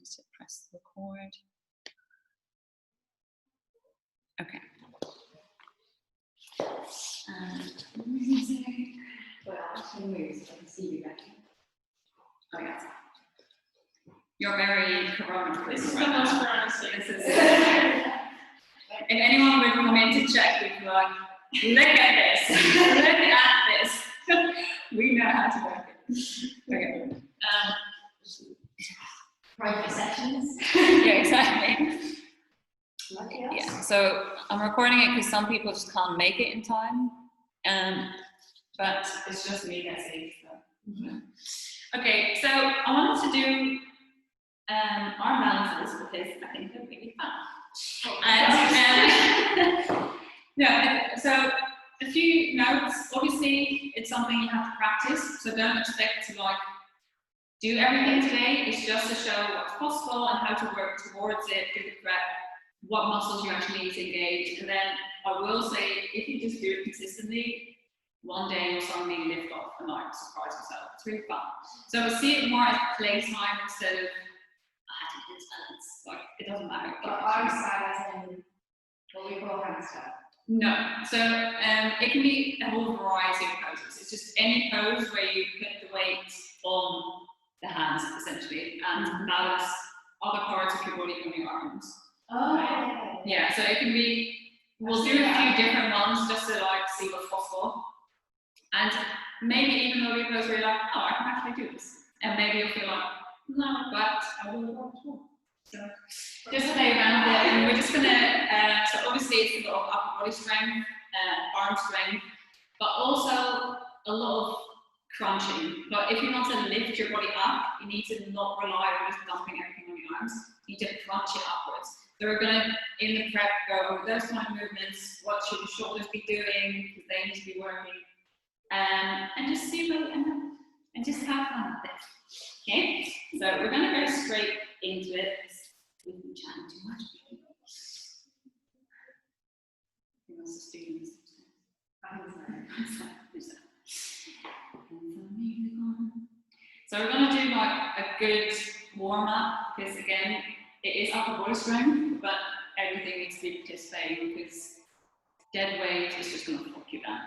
just to press record. Okay. Music. Well, actually move so I can see you better. Oh, yes. You're very corona. This is the most promising. If anyone would come in to check, we'd be like, look at this, look at this. We know how to work it. Okay. Private sections. Yeah, exactly. Lucky us. Yeah, so I'm recording it because some people just can't make it in time. But it's just me that's safe. So. Okay, so I wanted to do arm balances because I think they're really fun. And no, so a few notes. Obviously, it's something you have to practice, so don't expect to like do everything today. It's just to show what's possible and how to work towards it, do the prep, what muscles you actually need to engage. And then I will say, if you just do it consistently, one day you'll suddenly lift off and like surprise yourself. It's really fun. So see it more as playtime instead of I have to do this balance. Like it doesn't matter. But arm side as in what we call hamster. No. So it can be a whole variety of poses. It's just any pose where you put the weight on the hands essentially and balance other parts of your body on your arms. Oh. Right? Yeah. So it can be. We'll do a few different ones just to like see what's possible. And maybe even though we pose where you're like, oh, I can actually do this. And maybe you'll feel like, no, but I will want to. So just to play around with it, and we're just gonna, so obviously it's a lot of upper body strength, arm strength, but also a lot of crunching. But if you want to lift your body up, you need to not rely on just dumping everything on your arms. You need to crunch it upwards. So we're gonna, in the prep, go over those kind of movements, what should the shoulders be doing, because they need to be working. And just see where we end up, and just have fun with it. Okay, so we're going to go straight into it. We've been chatting too much. Who wants to do this? So we're going to do like a good warm up because again, it is upper body strength, but everything needs to be participating because dead weight is just going to fuck you down.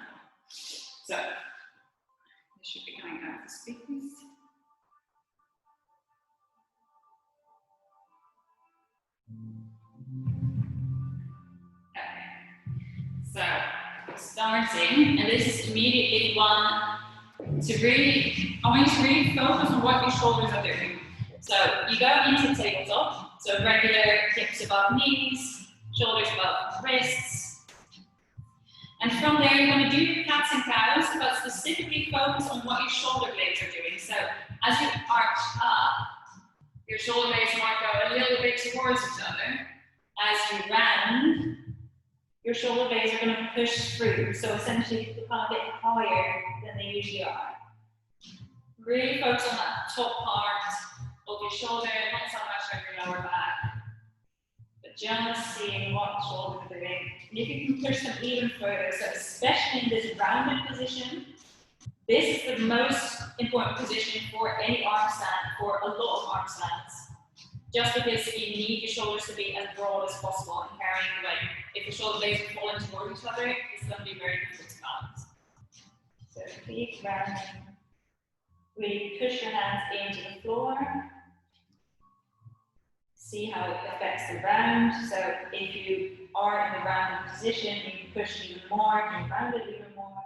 So, this should be coming out of the speakers. Okay, so starting, and this is immediately one to really, I want you to really focus on what your shoulders are doing. So, you go into tabletop, so regular hips above knees, shoulders above wrists. And from there, you're going to do cats and cows, but specifically focus on what your shoulder blades are doing. So as you arch up, your shoulder blades might go a little bit towards each other. As you round, your shoulder blades are going to push through. So essentially, you become a bit higher than they usually are. Really focus on that top part of your shoulder, not so much on your lower back. But just seeing what shoulders are doing. And if you can push them even further, so especially in this rounded position, this is the most important position for any arm stand, for a lot of arm stands. Just because you need your shoulders to be as broad as possible and carrying the weight. If the shoulder blades are falling toward each other, it's going to be very difficult to balance. So keep rounding. Really push your hands into the floor. See how it affects the round. So if you are in the rounded position, you can push even more, you can round it even more.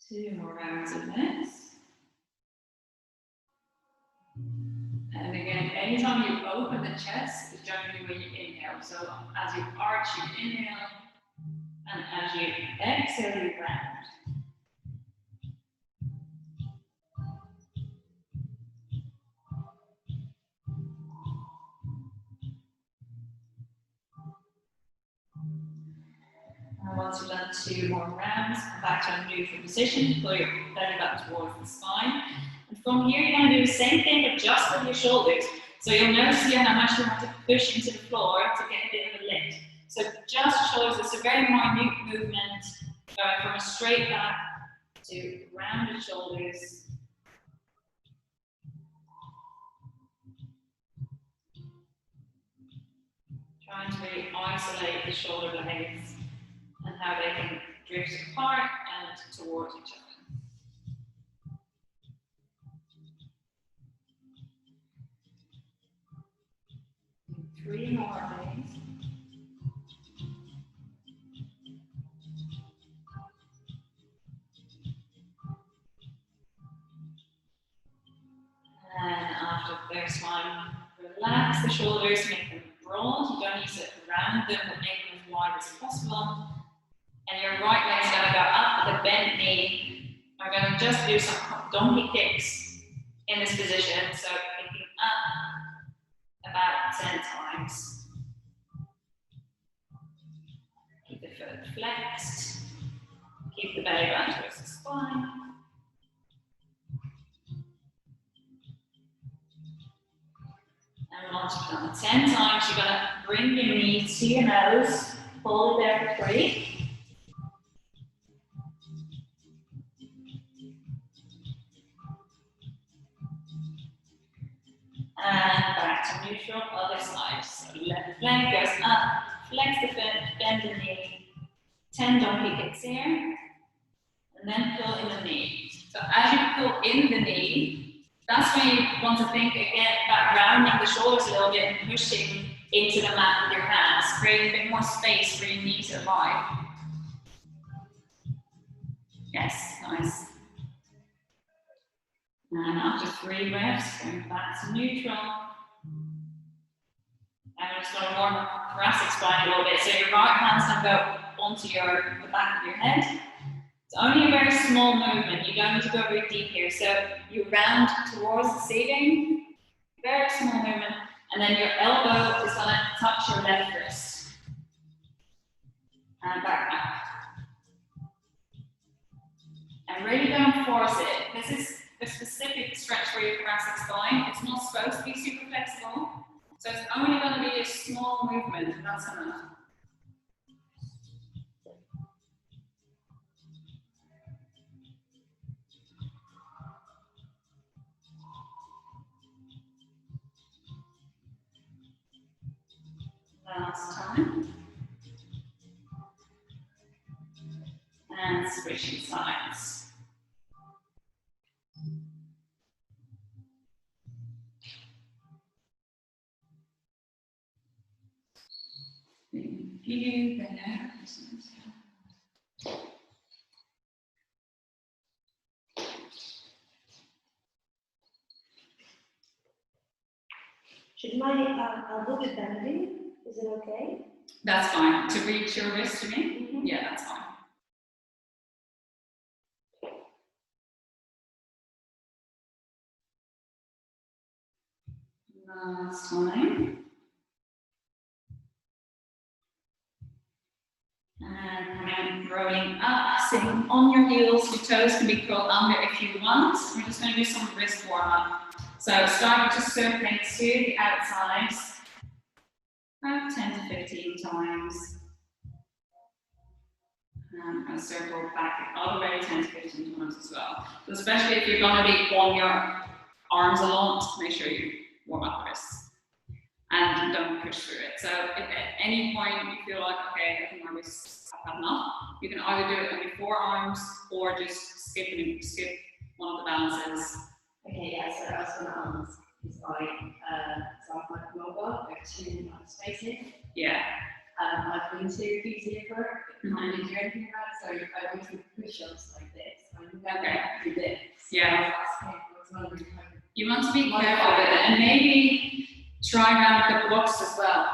Two more rounds of this. And again, anytime you open the chest is generally when you inhale. So as you arch, you inhale, and as you exhale, you round. And once you've done two more rounds, come back to a neutral position, pull your belly button towards the spine. And from here, you're going to do the same thing, but just with your shoulders. So you'll notice here how much you have to push into the floor to get a bit of a lift. So just shoulders, it's a very minute movement, going from a straight back to rounded shoulders. Trying to really isolate the shoulder blades and how they can drift apart and towards each other. 3 more, please. And after the first one, relax the shoulders, make them broad. You don't need to round them, but make them as wide as possible. And your right leg's going to go up with a bent knee. We're going to just do some donkey kicks in this position. So kicking up about 10 times. Keep the foot flexed. Keep the belly button towards the spine. And once you've done 10 times, you're going to bring your knee to your nose, hold it there for 3. And back to neutral, other side. So left leg goes up, flex the foot, bend the knee, 10 donkey kicks here, and then pull in the knee. So as you pull in the knee, that's when you want to think again about rounding the shoulders a little bit and pushing into the mat with your hands, creating a bit more space for your knee to arrive. Yes, nice. And after 3 reps, going back to neutral. And we're just going to warm up the thoracic spine a little bit. So your right hand's going to go onto the back of your head. It's only a very small movement. You don't need to go very deep here. So you round towards the ceiling, very small movement, and then your elbow is going to touch your left wrist. And back up. And really don't force it. This is a specific stretch for your thoracic spine. It's not supposed to be super flexible. So it's only going to be a small movement, and that's enough. Last time. And switching sides. View there. Should my elbow be bending? Is it okay? That's fine. To reach your wrist, you mean? Mm-hmm. Yeah, that's fine. Last time. And rolling up, sitting on your heels. Your toes can be curled under if you want. We're just going to do some wrist warm up. So start just circling to the outsides, about 10 to 15 times. And circle back all the way 10 to 15 times as well. So especially if you're going to be on your arms a lot, make sure you warm up the wrists. And don't push through it. So if at any point you feel like, okay, I think my wrists have had enough, you can either do it on your forearms or just skip one of the balances. Okay, yeah, so I was going to ask, is like, so I'm like mobile, like 2 spaces. Yeah. I've been to physiotherapy, I can't do anything about it, so I want to push ups like this. I'm going to do this. Yeah. So I was wondering if I could. You want to be careful with it, and maybe try around the blocks as well.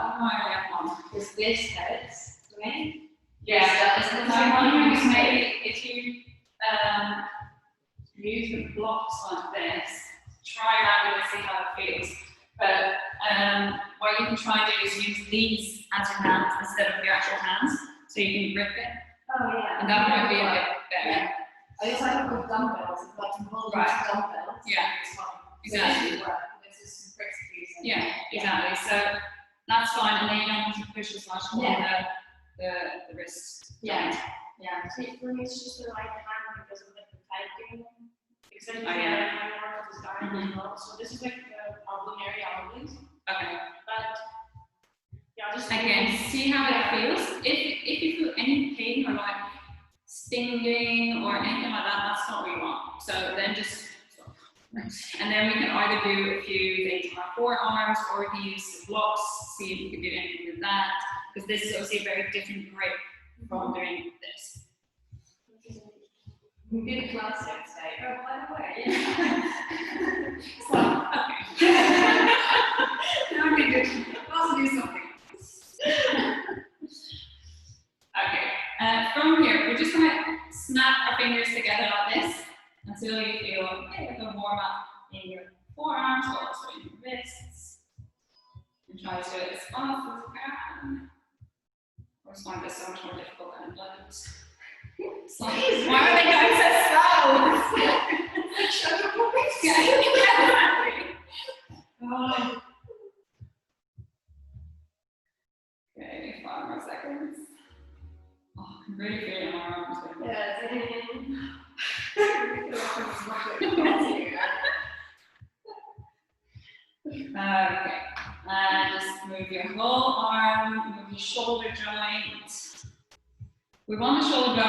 Because this hurts, right? Yeah, so I'm wondering if maybe if you use the blocks like this, try around it and see how it feels. But what you can try and do is use these as your hands instead of your actual hands, so you can grip it. Oh yeah. And that might be a bit better. Yeah. I just like with dumbbells, if I can hold Right. these dumbbells. Yeah. It's fine. Exactly. So this is some tricks to use. Yeah, exactly. So That's fine, and then you don't need to push as much on the wrist. Yeah. Yeah, so for me it's just the right hand because of like the typing. Because I Oh, yeah. my arm is dying as well. So this is like the problem area always. Okay. But yeah, just Again, see how it feels. If you feel any pain or like stinging or anything like that, that's not what we want. So then just stop. And then we can either do a few things on our forearms, or we can use the blocks, see if we can do anything with that. Because this is obviously a very different grip from doing this. Good class today. Oh, by the way. So, okay. Now we can also do something. Okay, from here, we're just going to snap our fingers together like this until you feel like a warm up in your forearms, but also in your wrists. And try to do it as fast as you can. I just find this so much more difficult than it looks. So, why are they going so slow? Show the puppets. Oh. Okay, 5 more seconds. Oh, I'm really feeling my arms. Yeah, Okay, and just move your whole arm, move your shoulder joint. We want the shoulder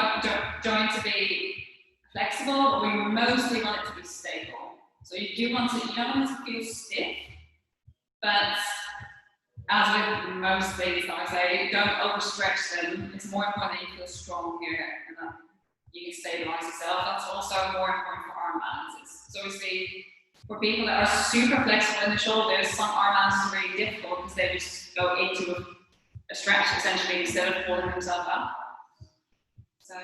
joint to be flexible, but we mostly want it to be stable. So you don't want it to feel stiff, but as with most things, like I say, don't overstretch them. It's more important that you feel strong here and that you can stabilize yourself. That's also more important for arm balances. So obviously, for people that are super flexible in the shoulders, some arm balances are really difficult because they just go into a stretch essentially instead of pulling themselves up. So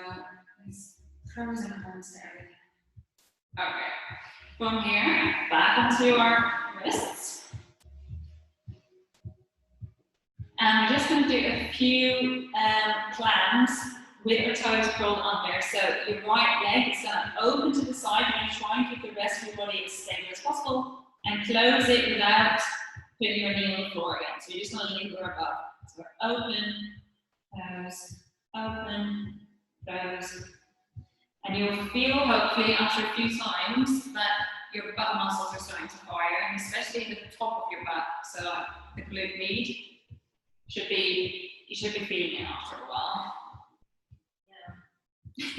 there's pros and cons there. Okay, from here, back onto our wrists. And we're just going to do a few plans with our toes curled under. So your right leg is going to open to the side. You're going to try and keep the rest of your body as stable as possible and close it without putting your knee on the floor again. So you're just going to linger above. So we're open, close. And you'll feel, hopefully, after a few times that your butt muscles are starting to fire, and especially the top of your butt, so like the glute med. You should be feeling it after a while. Yeah.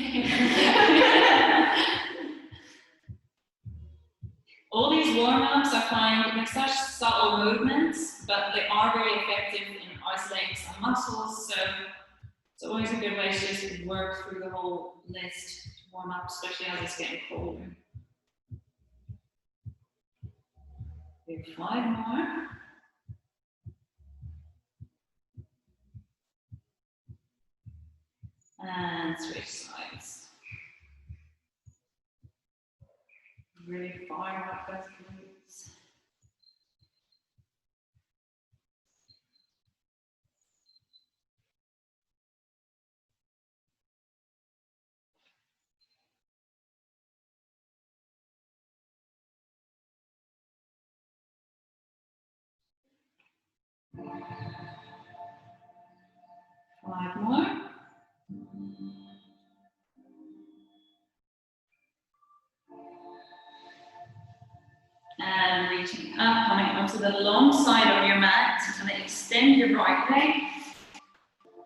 All these warm-ups I find they're such subtle movements, but they are very effective in isolating some muscles, so it's always a good way to just work through the whole list to warm up, especially as it's getting colder. We have 5 more. And switch sides. Really fire up those glutes. Five more. And reaching up, coming onto the long side of your mat. So going to extend your right leg.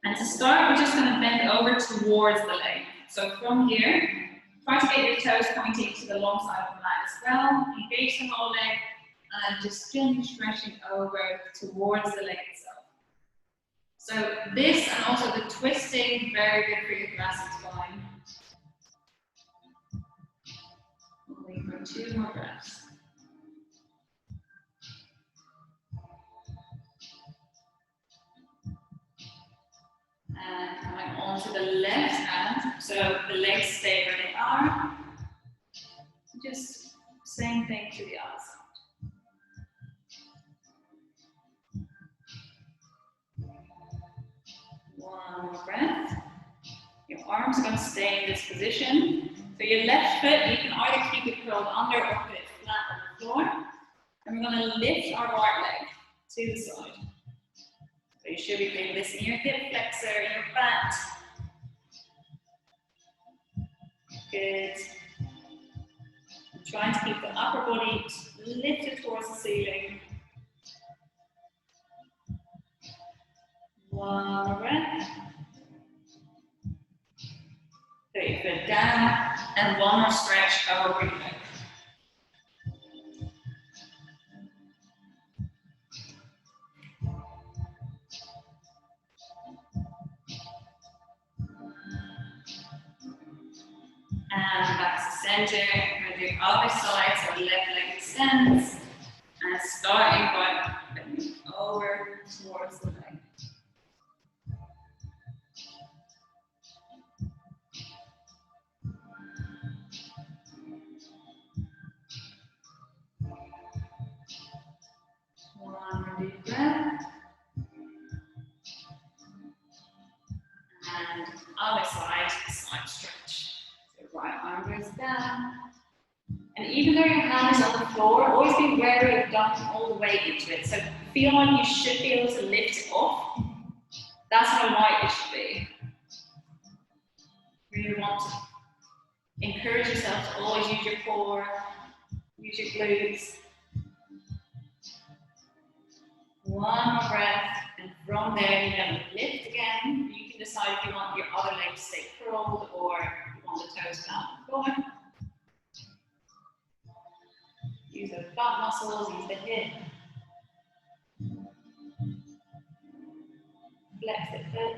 And to start, we're just going to bend over towards the leg. So from here, try to get your toes pointing to the long side of the mat as well. Engage the whole leg and just gently stretching over towards the leg itself. So this and also the twisting, very good for your thoracic spine. We'll wait for 2 more breaths. And coming onto the left hand, so the legs stay where they are. Just same thing to the other side. One more breath. Your arms are going to stay in this position. So your left foot, you can either keep it curled under or put it flat on the floor. And we're going to lift our right leg to the side. So you should be feeling this in your hip flexor, in your butt. Good. I'm trying to keep the upper body lifted towards the ceiling. One more breath. Put your foot down, and one more stretch over your leg. And back to center. We're going to do other side, so left leg extends. And starting by bending over towards the leg. One more deep breath. And other side, side stretch. So right arm goes down. And even though your hand is on the floor, always be wary of dumping all the weight into it. So feel like you should be able to lift it off. That's how light it should be. Really want to encourage yourself to always use your core, use your glutes. One more breath, and from there you then lift again. You can decide if you want your other leg to stay curled or you want the toes down the floor. Use those butt muscles, use the hip. Flex the foot.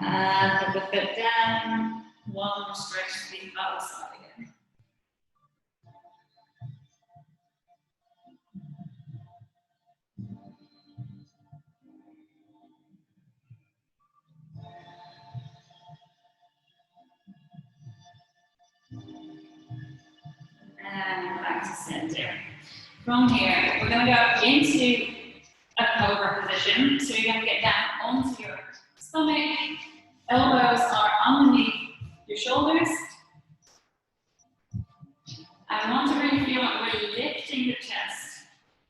And put the foot down. One more stretch to the other side again. And back to center. From here, we're going to go into a cobra position. So you're going to get down onto your stomach. Elbows are underneath your shoulders. I want to really feel like we're lifting the chest.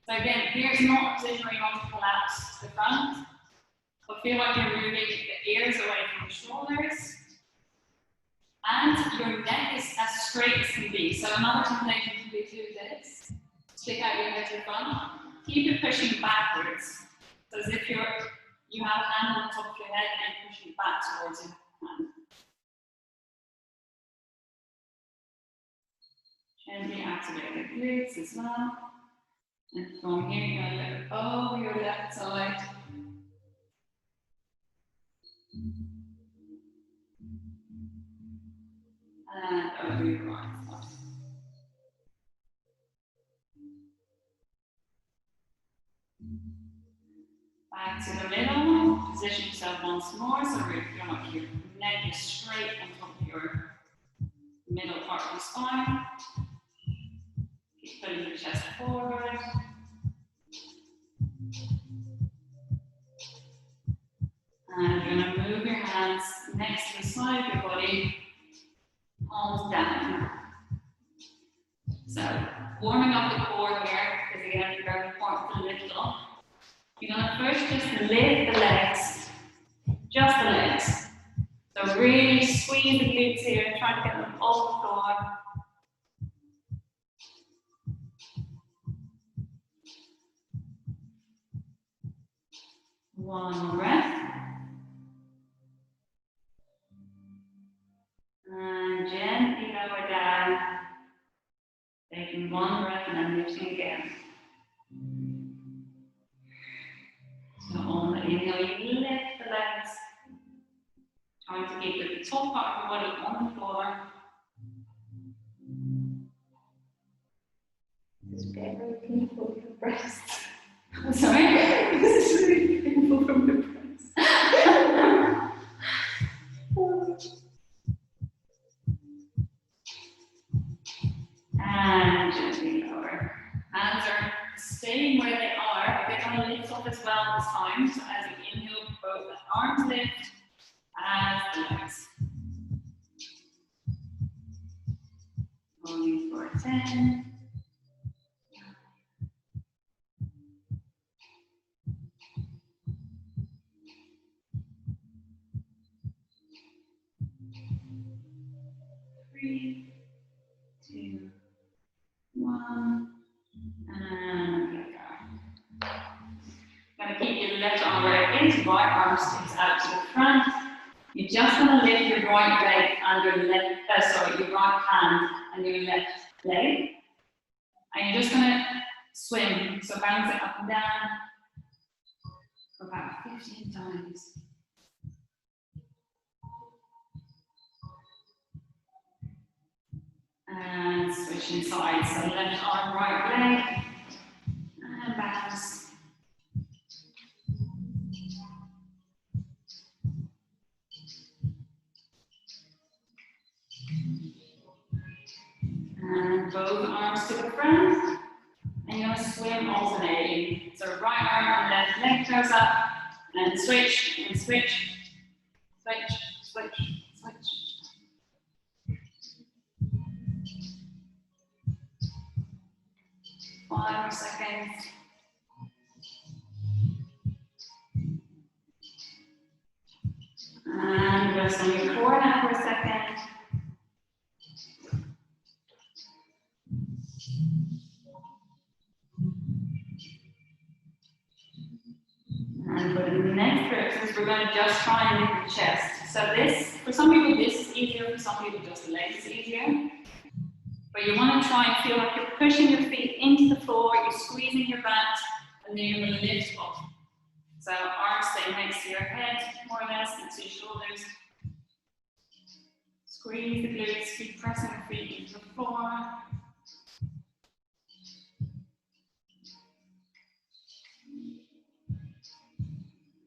So again, here's not a position where you want to collapse to the front, but feel like you're moving the ears away from the shoulders. And your neck is as straight as can be. So another temptation can be to do this. Stick out your head to the front. Keep it pushing backwards. So as if you have a hand on the top of your head and pushing back towards your hand. Gently activate the glutes as well. And from here, you're going to look over your left side. And over your right side. Back to the middle. Position yourself once more so you feel like your neck is straight on top of your middle part of the spine. Keep putting your chest forward. And you're going to move your hands next to the side of your body, palms down. So, warming up the core here, because again, it's very important to lift off. You're going to first just lift the legs, just the legs. So really squeeze the glutes here, try to get them off the floor. One more breath. And gently lower down. Taking one breath and then lifting again. So on the inhale, you lift the legs. Trying to keep the top part of your body on the floor. This is very painful for your breasts. I'm sorry? This is really painful from your breasts. And gently lower. Hands are staying where they are, but they're going to lift up as well this time. So as you inhale, both the arms lift and the legs. Holding for 10. 3, 2, 1, and let go. Gonna keep your left arm where it is, right arm sticks out to the front. You're just gonna lift your right leg and your your right hand and your left leg. And you're just gonna swim, so bounce it up and down for about 15 times. And switching sides, so left arm, right leg, and bounce. And both arms to the front, and you're going to swim alternating. So right arm and left leg goes up, and switch, and switch, switch, switch, switch. 5 more seconds. And rest on your core now for a second. And for the next exercise, we're going to just try and lift the chest. So this, for some people this is easier, for some people just the legs is easier. But you want to try and feel like you're pushing your feet into the floor, you're squeezing your back, and then you're going to lift up. So arms stay next to your head, more or less, next to your shoulders. Squeeze the glutes, keep pressing the feet into the floor.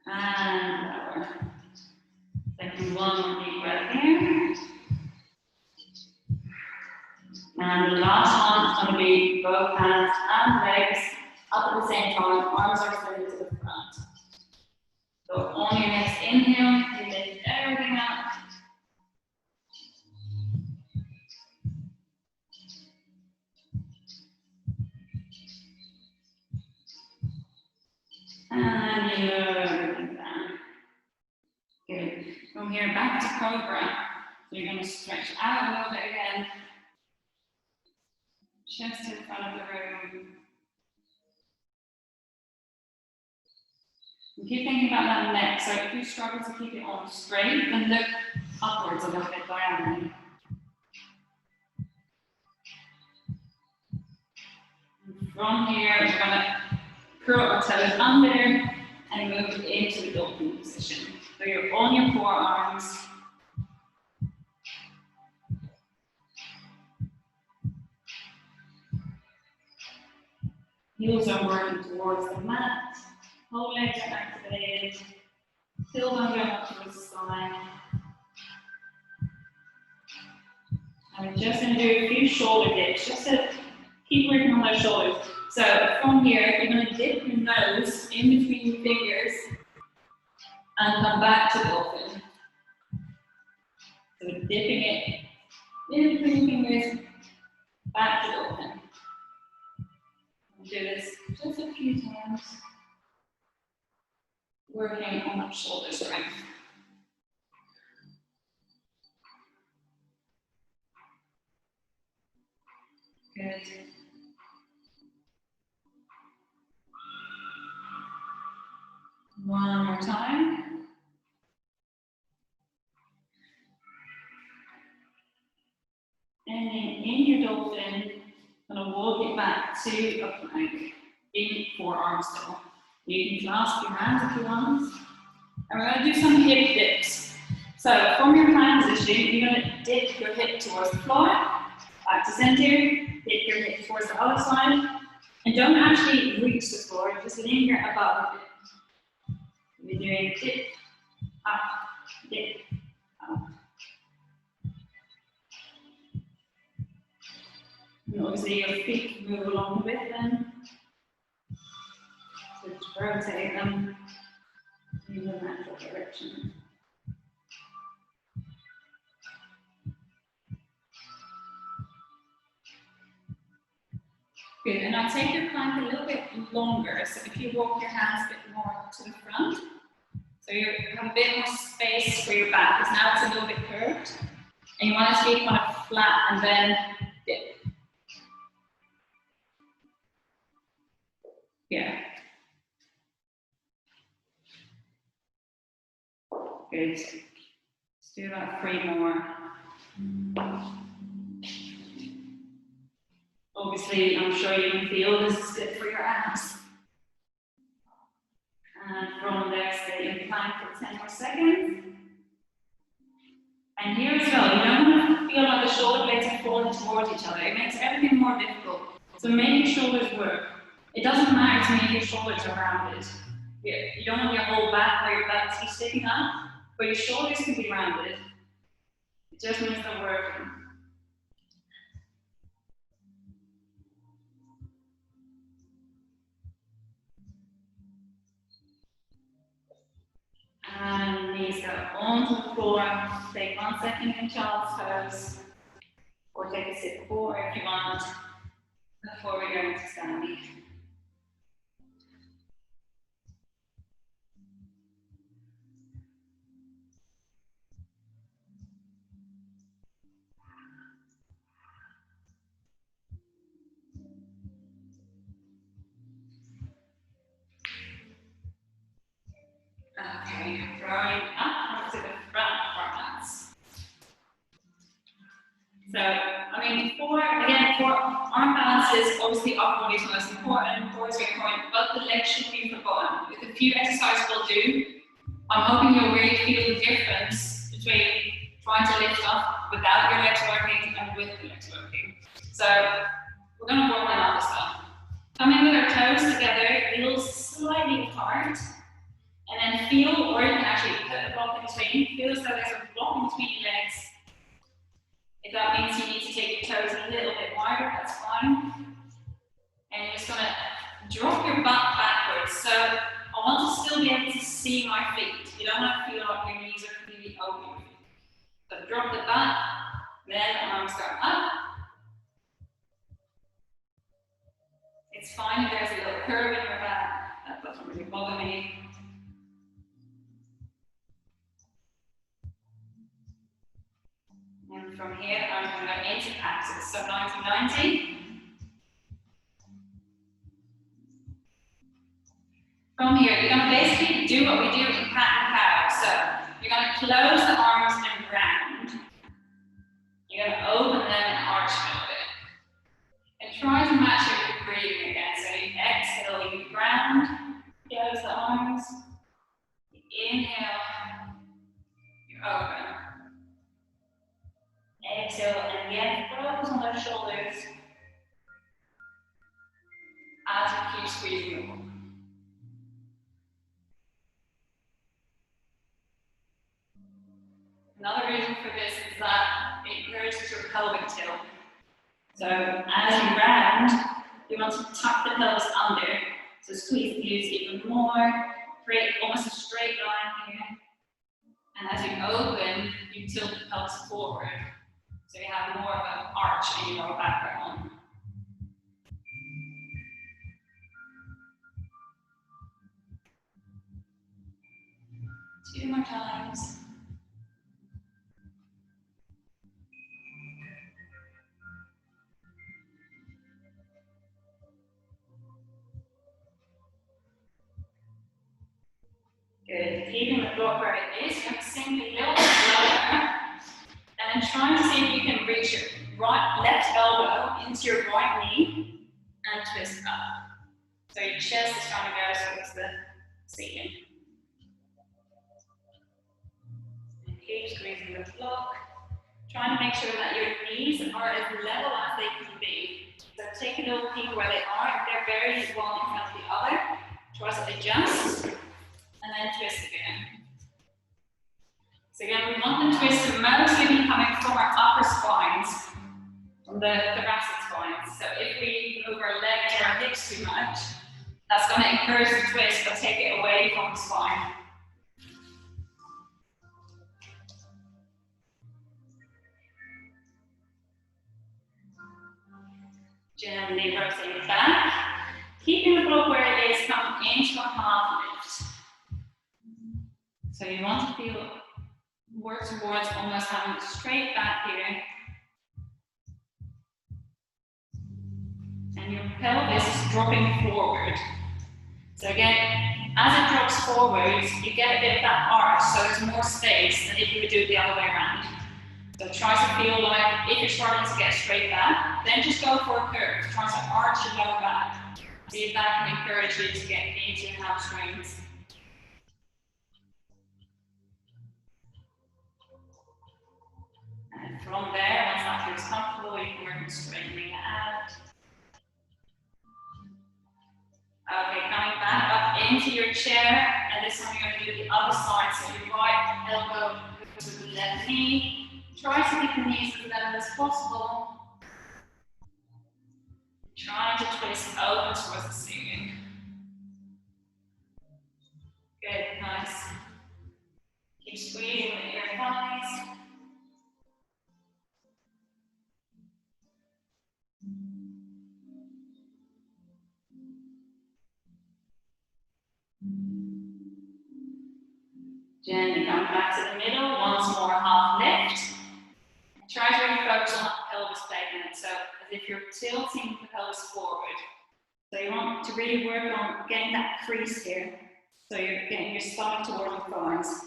And lower. Taking one more deep breath here. And the last one is going to be both hands and legs up at the same time. Arms are extended to the front. So on your next inhale, you lift everything up. And you lower everything down. Good. From here back to cobra. So you're going to stretch out a little bit again. Chest in front of the room. And keep thinking about that neck. So if you struggle to keep it on straight, then look upwards a little bit diagonally. From here, we're going to curl our toes under and move into the dolphin position. So you're on your forearms. Heels are working towards the mat. Whole legs are activated. Tailbone going up towards the side. And we're just going to do a few shoulder dips, just to keep working on those shoulders. So from here, you're going to dip your nose in between your fingers and come back to dolphin. So dipping it in between your fingers, back to dolphin. We'll do this just a few times, working on that shoulder strength. Good. One more time. And then in your dolphin, I'm going to walk it back to a plank in forearm still. You can clasp your hands if you want. And we're going to do some hip dips. So from your plank position, you're going to dip your hip towards the floor, back to center, dip your hip towards the other side, and don't actually reach the floor, just linger above it. We're doing dip, up, dip, up. And obviously your feet move along with them. So just rotate them in the natural direction. Good, and now take your plank a little bit longer. So if you walk your hands a bit more to the front, so you have a bit more space for your back, because now it's a little bit curved. And you want to keep kind of flat and then dip. Yeah. Good. Let's do about 3 more. Obviously, I'm sure you can feel this is good for your abs. And from there, stay in plank for 10 more seconds. And here as well, you don't want to feel like the shoulder blades are falling towards each other. It makes everything more difficult. So make your shoulders work. It doesn't matter to me if your shoulders are rounded. You don't want your whole back where your back keeps sticking up, but your shoulders can be rounded. It just means they're working. And knees go onto the floor. Take 1 second in child's pose, or take a sit forward if you want, before we go into standing. Okay, drawing up onto the front of our mats. So, I mean, for arm balances, obviously upper body is most important, core is very important, but the legs should be forgotten. With a few exercises we'll do, I'm hoping you'll really feel the difference between trying to lift up without your legs working and with the legs working. So, we're going to work on that as well. Coming with our toes together, heels slightly apart. And then feel, or you can actually put a block in between. Feel as though there's a block in between your legs. If that means you need to take your toes a little bit wider, that's fine. And you're just going to drop your butt backwards. So I want to still be able to see my feet. You don't have to feel like your knees are completely open. So drop the butt, then arms go up. It's fine if there's a little curve in your back. That doesn't really bother me. And from here, I'm going to go into axis. So 90-90. From here, you're going to basically do what we do in cat and cow. So you're going to close the arms and ground. You're going to open them and arch a little bit. And try to match it with breathing again. So you exhale, you ground, close the arms. You inhale, you open. Exhale, and again, focus on those shoulders as you keep squeezing the wall. Another reason for this is that it encourages your pelvic tilt. So as you round, you want to tuck the pelvis under. So squeeze the glutes even more, create almost a straight line here. And as you open, you tilt the pelvis forward. So you have more of an arch in your background. 2 more times. Good. Keeping the block where it is, you're going to sink a little bit lower. And then try to see if you can reach your left elbow into your right knee and twist up. So your chest is trying to go towards the ceiling. And keep squeezing the block. Trying to make sure that your knees are as level as they can be. So take a little peek where they are. If they're very one in front of the other, try to adjust and then twist again. So again, we want the twist to mostly be coming from our upper spines, from the thoracic spines. So if we move our legs or our hips too much, that's going to encourage the twist, but take it away from the spine. Gently rotating back, keeping the block where it is, come into a half lift. So you want to work towards almost having a straight back here. And your pelvis is dropping forward. So again, as it drops forward, you get a bit of that arch, so there's more space than if you would do it the other way around. So try to feel like if you're starting to get straight back, then just go for a curve. Try to arch your lower back. See if that can encourage you to get into your hamstrings. And from there, once that feels comfortable, you can work on straightening it out. Okay, coming back up into your chair, and this time you're going to do the other side. So your right elbow goes to the left knee. Try to keep the knees as level as possible. Try to twist open towards the ceiling. Good, nice. Keep squeezing the inner thighs. Gently come back to the middle, once more half lift. Try to really focus on that pelvis segment, so as if you're tilting the pelvis forward. So you want to really work on getting that crease here, so you're getting your stomach towards your thighs.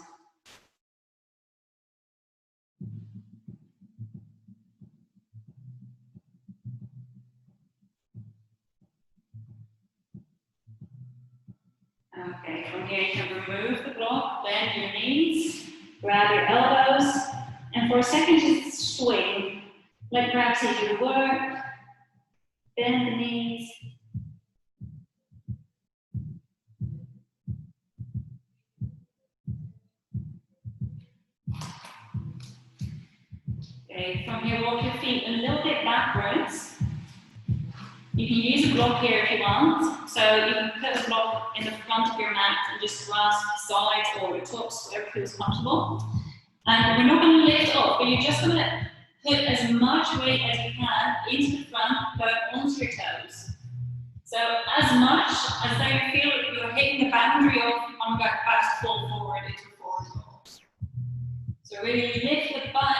Okay, from here you can remove the block, bend your knees, grab your elbows, and for a second just swing. Let gravity do the work, bend the knees. Okay, from here walk your feet a little bit backwards. You can use a block here if you want, so you can put a block in the front of your mat and just grasp the sides or the tops, whatever feels comfortable. And we're not going to lift up, but you're just going to put as much weight as you can into the front, but onto your toes. So as much as though you feel like you're hitting the boundary of I'm about to fall forward into a forward fold. So really lift the butt,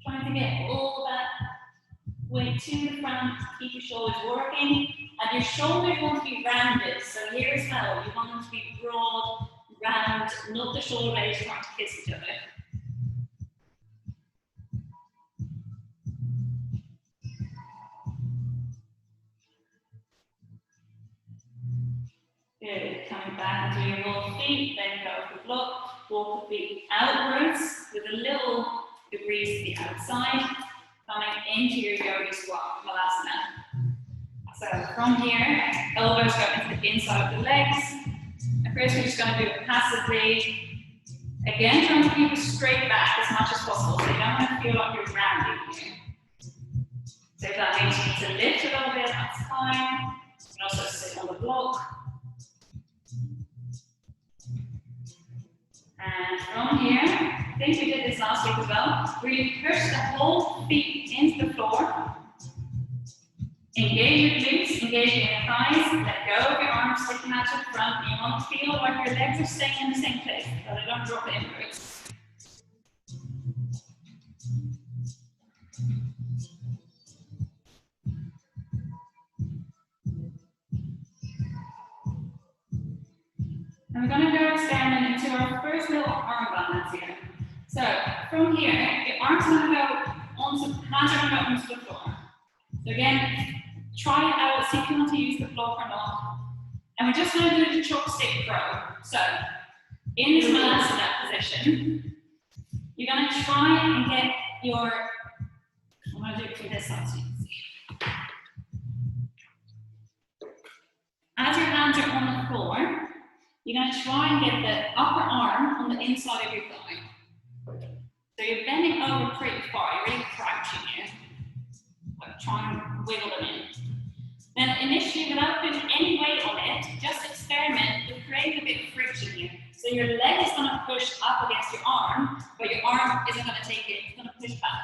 trying to get all that weight to the front, keep your shoulders working, and your shoulders want to be rounded. So here as well, you want them to be broad, round, not the shoulder blades trying to kiss each other. Good, coming back into your rolled feet, then go for the block, walk the feet outwards with a little degrees to the outside, coming into your yoga squat, malasana. So from here, elbows go into the inside of the legs. At first we're just going to do it passively. Again, trying to keep it straight back as much as possible, so you don't want to feel like you're rounding here. So if that means you need to lift a little bit, that's fine. You can also sit on the block. And from here, I think we did this last week as well, really push the whole feet into the floor. Engage your glutes, engage your inner thighs, let go of your arms sticking out to the front. You want to feel like your legs are staying in the same place, so they don't drop inwards. And we're going to go experiment into our first little arm balance here. So from here, your arms are going to go onto, hands are going to go onto the floor. So again, try it out, see if you want to use the block or not. And we're just going to do the chopstick throw. So in this malasana position, you're going to try and get your, I'm going to do it from this side so you can see. As your hands are on the floor, you're going to try and get the upper arm on the inside of your thigh. So you're bending over pretty far, you're really crouching here. Like try and wiggle them in. Then initially, without putting any weight on it, just experiment with creating a bit of friction here. So your leg is going to push up against your arm, but your arm isn't going to take it, it's going to push back.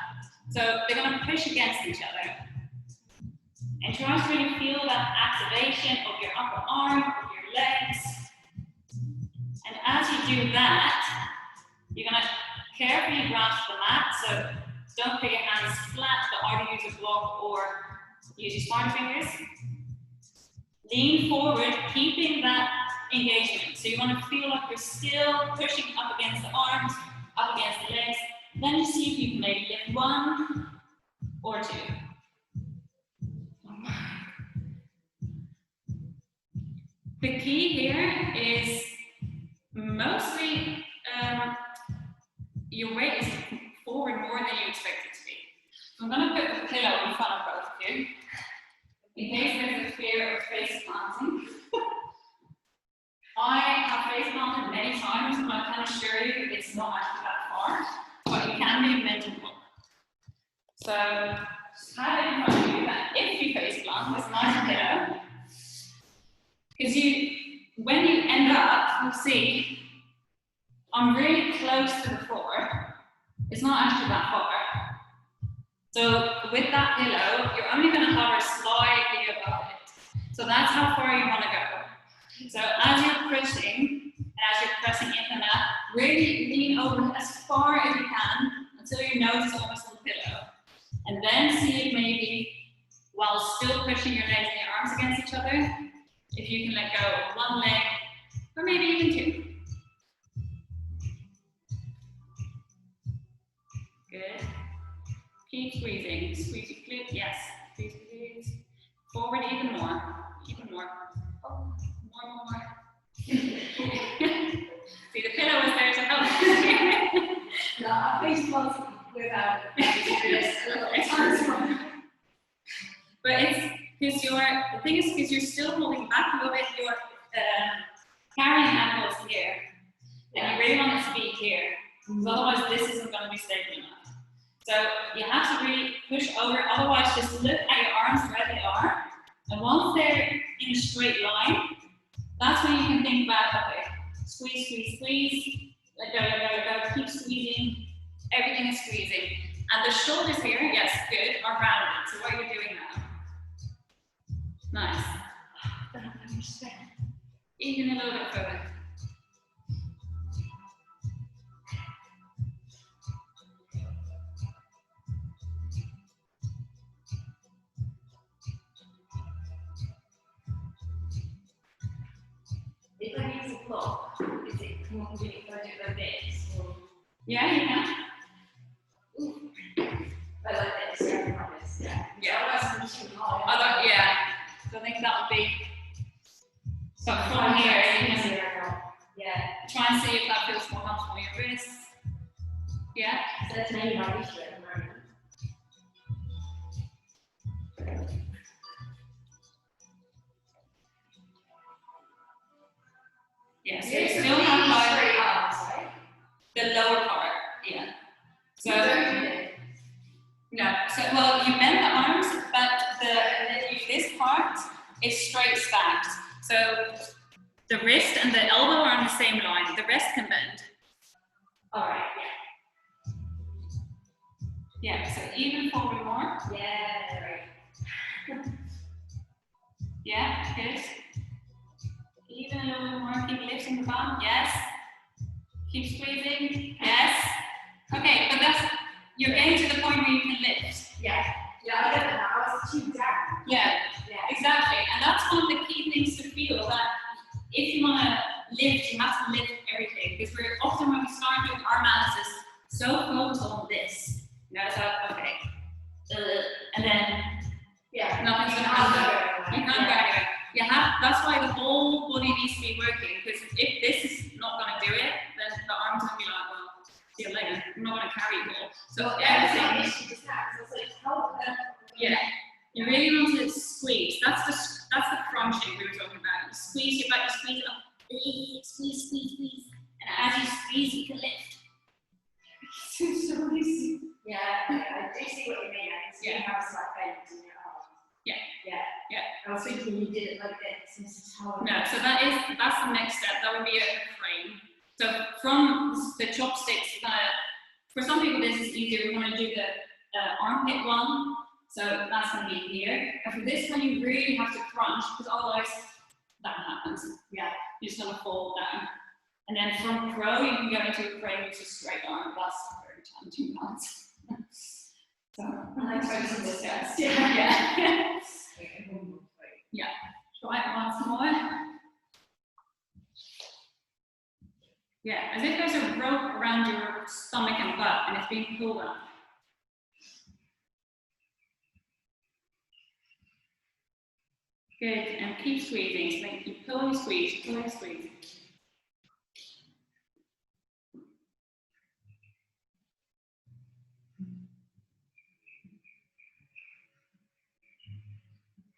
So they're going to push against each other. And try to really feel that activation of your upper arm, of your legs. And as you do that, you're going to carefully grasp the mat. So don't put your hands flat, but either use a block or Use your spine fingers. Lean forward, keeping that engagement. So you want to feel like you're still pushing up against the arms, up against the legs. Then just see if you can maybe lift 1 or 2. The key here is mostly your weight is forward more than you expect it to be. So I'm going to put the pillow in front of both of you, in case there's a fear of face planting. I have face planted many times, and I can assure you it's not actually that far, but it can be a mental block. So just have it in front of you that if you face plant, this nice pillow, because when you end up, you'll see I'm really close to the floor. It's not actually that far. So with that pillow, you're only going to hover slightly above it. So that's how far you want to go. So as you're pushing, as you're pressing into the mat, really lean over as far as you can until your nose is almost on the pillow. And then see if maybe, while still pushing your legs and your arms against each other, if you can let go of 1 leg, or maybe even 2. Good. Keep squeezing. Squeeze your glute. Yes. Squeeze your glutes. Forward even more. Even more. Oh, more. See, the pillow was there to help. No, I face plants without it. But it's because the thing is because you're still holding back a little bit, you're carrying ankles here. And you really want it to be here. Because otherwise this isn't going to be stable enough. So you have to really push over, otherwise just look at your arms where they are. And once they're in a straight line, that's when you can think about, okay, squeeze, squeeze, squeeze, let go, keep squeezing, everything is squeezing. And the shoulders here, yes, good, are rounded. So what are you doing now? Nice. I don't understand. Even a little bit further. If I use a block, is it more convenient if I do it like this? Or? Yeah, you can. Ooh. I like this, yeah, like this, yeah. Yeah. Otherwise, I'm too hard. Yeah. So I think that would be. So from here, you can try and see if that feels more comfortable in your wrists. Yeah. So that's maybe my issue at the moment. Yeah, so you still have like arms, right? the lower part. Yeah. So no. So well, you bend the arms, but this part is straight stacked. So the wrist and the elbow are on the same line. The rest can bend. All right. Yeah. So even forward more. Yeah. Right. Yeah. Good. Even a little bit more. Keep lifting the bum. Yes. Keep squeezing. Yes. Okay, but you're getting to the point where you can lift. Yeah. Yeah, I get that now. I was too down. Yeah. Yeah. Exactly. And that's one of the key things to feel, that if you want to lift, you have to lift everything. Because we're often, when we start doing our analysis, so focused on this. You know, it's like, okay. And then nothing's going to happen. You can't go anywhere. You have, that's why the whole body needs to be working, because if this is not going to do it, then the arms will be like, well, see you later. I'm not going to carry you all. So everything. Yeah. You really want to squeeze. That's the crunching we were talking about. You squeeze your back, you squeeze it up. Squeeze, squeeze, squeeze. And as you squeeze, you can lift. It's so easy. Yeah, I do see what you mean. I can see how it's like bent in your arms. Yeah. I was thinking you did it like this. No, so that's the next step. That would be a frame. So from the chopsticks, for some people this is easier. We want to do the armpit one. So that's going to be here. And for this one, you really have to crunch, because otherwise that happens. Yeah, you're just going to fall down. And then from pro, you can go into a frame which is straight arm. That's very challenging balance. So, I like focusing this guys. yeah. Okay, one more, wait. Yeah. Try it once more. Yeah, as if there's a rope around your stomach and butt and it's being pulled up. Good, and keep squeezing. So you pull and squeeze, pull and squeeze.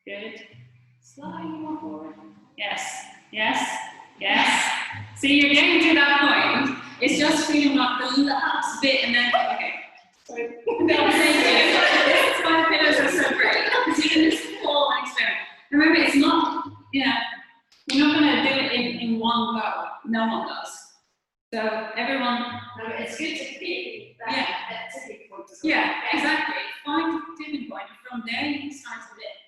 Good. Slightly more forward. Yes, yes, yes. See, you're getting to that point. It's just feeling like the last bit and then, okay. Sorry. They'll say this is why pillows are so great. Because you can just pull and experiment. Remember, it's not, you're not going to do it in one go. No one does. So everyone. No, it's good to feel that tipping point as well. Yeah, exactly. Find the tipping point. From there, you can start to lift.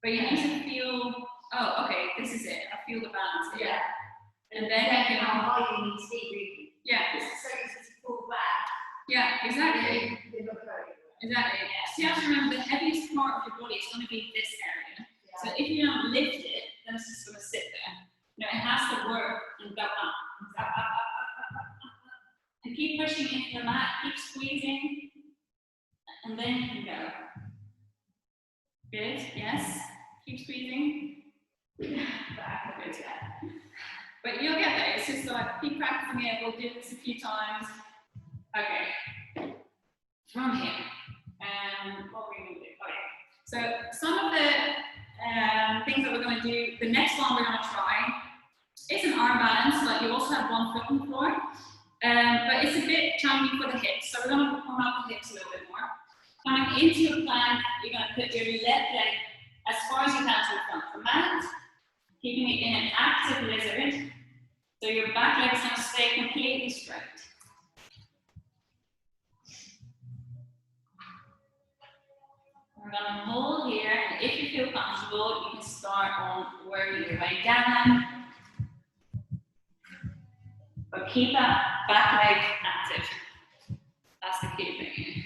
But you need to feel, oh, okay, this is it. I feel the balance here. Yeah. And then you can, how high you need to be, really. yeah, It's so easy to pull back. yeah, exactly. They look very good. Exactly. So you have to remember the heaviest part of your body is going to be this area. So if you don't lift it, then it's just going to sit there. No, it has to work and go up, up, up, up, up, up, up. And keep pushing into the mat, keep squeezing, and then you can go. Good, yes. Keep squeezing. Back, good, yeah. But you'll get there. It's just like keep practicing it. We'll do this a few times. Okay. From here. What we're going to do. Okay. So some of the things that we're going to do, the next one we're going to try is an arm balance, like you also have one foot on the floor. But it's a bit challenging for the hips. So we're going to warm up the hips a little bit more. Coming into a plank, you're going to put your left leg as far as you can to the front of the mat, keeping it in an active lizard. So your back leg is going to stay completely straight. We're going to hold here, and if you feel comfortable, you can start on working your way down. But keep that back leg active. That's the key thing.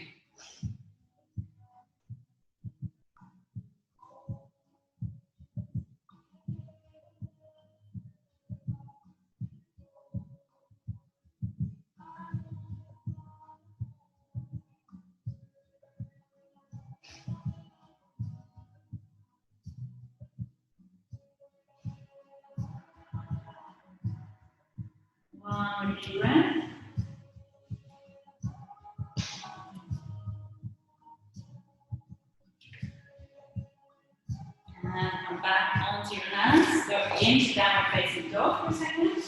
One deep breath. And come back onto your hands. Go into downward facing dog for a second.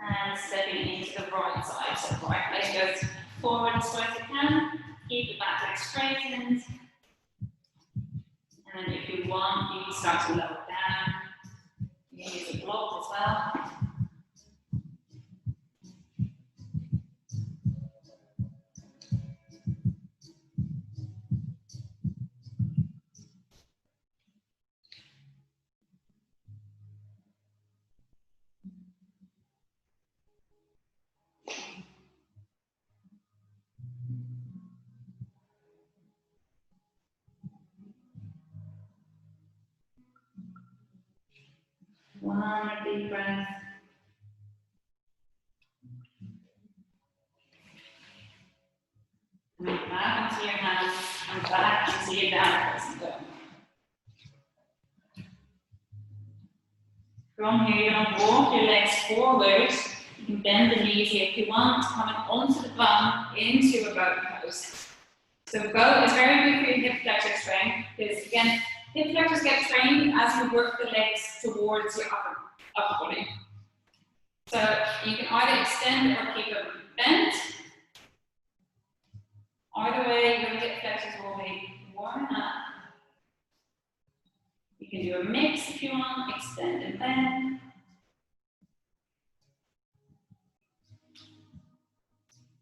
And stepping into the right side. So right leg goes forward as far as you can. Keep the back leg straightened. And then if you want, you can start to lower down. You can use a block as well. One deep breath. And back onto your hands and back into your downward facing dog. From here, you're going to walk your legs forward. You can bend the knees here if you want, coming onto the bum into a boat pose. So boat is very good for your hip flexor strength because again, hip flexors get trained as you work the legs towards your upper body. So you can either extend or keep them bent. Either way, your hip flexors will be warming up. You can do a mix if you want, extend and bend.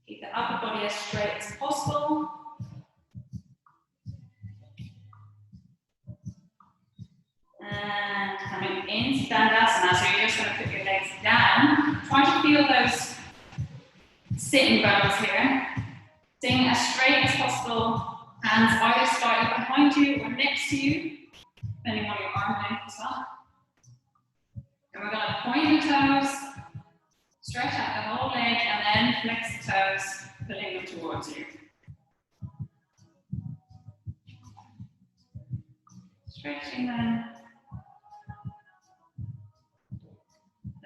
Keep the upper body as straight as possible. And coming into Dandasana, so you're just going to put your legs down. Try to feel those sitting bones here. Staying as straight as possible. Hands either slightly behind you or next to you, depending on your arm length as well. And we're going to point the toes, stretch out the whole leg, and then flex the toes, pulling them towards you. Stretching them,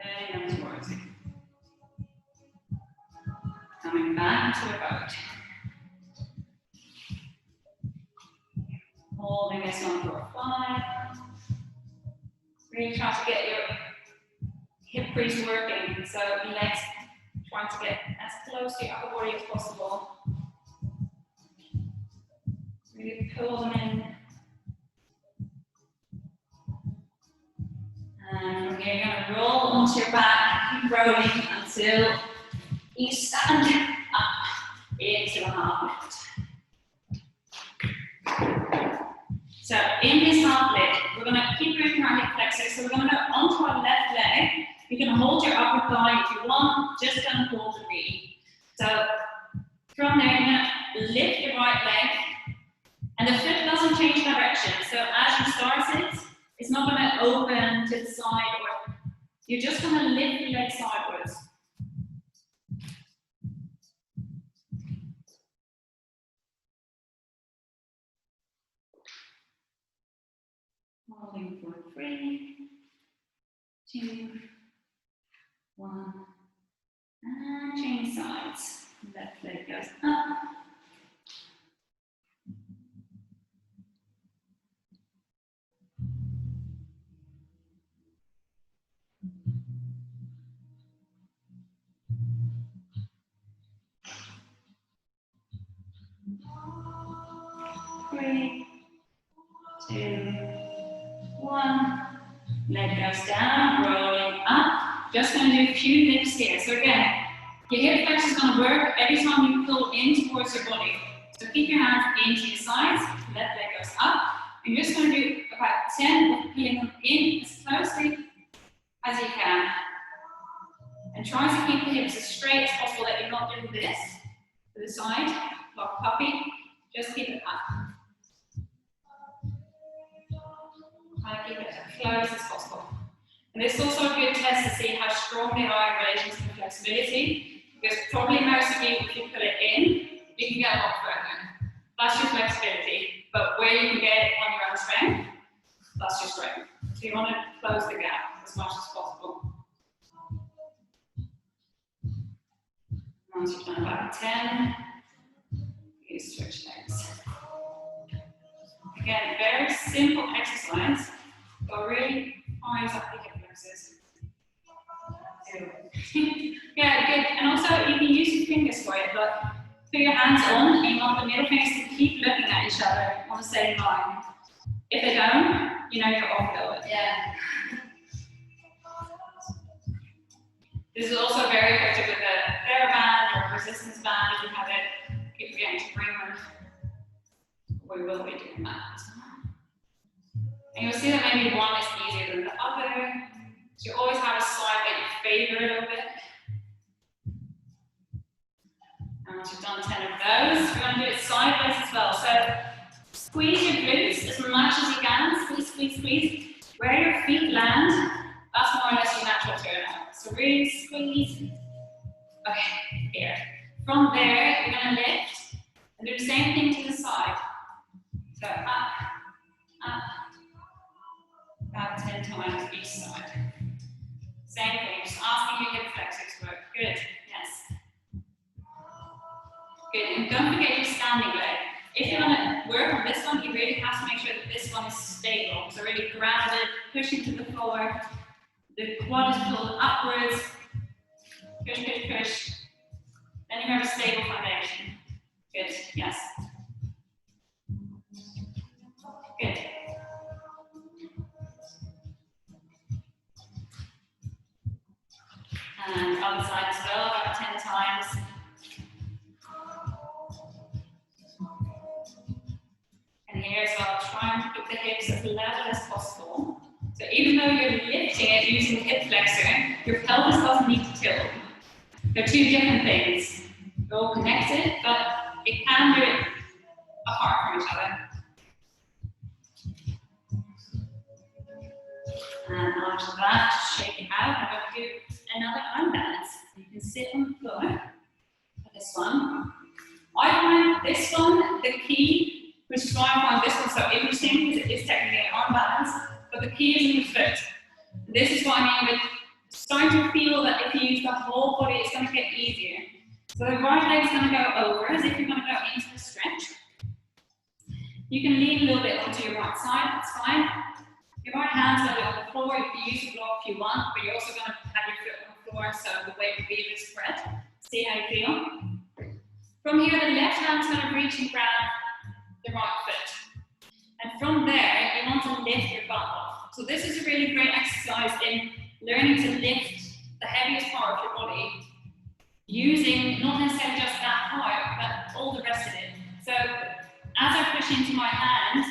pulling them towards you. Coming back to a boat. Holding this on for 5. Really try to get your hip crease working, so legs trying to get as close to your upper body as possible. Really pull them in. And from here, you're going to roll onto your back, keep rolling until you stand up into a half lift. So in this half lift, we're going to keep moving our hip flexors. So we're going to go onto our left leg. You can hold your upper thigh if you want, just don't hold the knee. So from there, you're going to lift your right leg, and the foot doesn't change direction. So as you start it, it's not going to open to the side, or you're just going to lift the leg sideways. Holding for 3, 2, 1, and change sides. Left leg goes up. Three, 2, 1. Leg goes down, rolling up. Just going to do a few lifts here. So again, your hip flex is going to work every time you pull in towards your body. So keep your hands into your sides, left leg goes up. And you're just going to do about 10 of pulling them in as closely as you can. And try to keep the hips as straight as possible, that you're not doing this to the side, like puppy. Just keep it up. Try to keep it as close as possible. And this is also a good test to see how strong they are in relation to the flexibility, because probably most of you, if you put it in, you can get a lot further. That's your flexibility, but where you can get it on your own strength, that's your strength. So you want to close the gap as much as possible. Once you've done about 10, you switch legs. Again, very simple exercise, but really fires up the hip flexors. Yeah, good. And also, you can use your fingers for it, but put your hands on, and you want the middle fingers to keep looking at each other on the same line. If they don't, you know you're off a little bit. Yeah. This is also very effective with a TheraBand or a resistance band if you have it. Keep forgetting to bring them. We will be doing that. And you'll see that maybe one is easier than the other. So you always have a side that you favor a little bit. And once you've done 10 of those, we're going to do it sideways as well. So squeeze your glutes as much as you can. Squeeze, squeeze, squeeze. Where your feet land, that's more or less your natural turnout. So really squeeze. Okay, here. From there, you're going to lift and do the same thing to the side. So up, up, about 10 times each side. Same thing, just asking your hip flexors to work. Good, yes. Good, and don't forget your standing leg. If you want to work on this one, you really have to make sure that this one is stable. So really grounded, pushing to the floor. The quad is pulled upwards. Push, push, push. Then you have a stable foundation. Good, yes. Good. And other side as well, about 10 times. And here as well, try and keep the hips as level as possible. even though you're lifting it using the hip flexor, your pelvis doesn't need to tilt. They're two different things. They're all connected, but it can do it apart from each other. And after that, shake it out. I'm going to do another arm balance. You can sit on the floor for this one. I find this one, the key, which is why I find this one so interesting, because it is technically an arm balance, but the key is in the foot. This is what I mean with starting to feel that if you use the whole body, it's going to get easier. So the right leg's going to go over as if you're going to go into the stretch. You can lean a little bit onto your right side, that's fine. Your right hand's going to be on the floor. You can use the block if you want, but you're also going to have your foot on the floor so the weight will be a bit spread. See how you feel? From here, the left hand's going to reach and grab the right foot. And from there, you want to lift your butt off. So this is a really great exercise in learning to lift the heaviest part of your body using not necessarily just that part, but all the rest of it. So as I push into my hand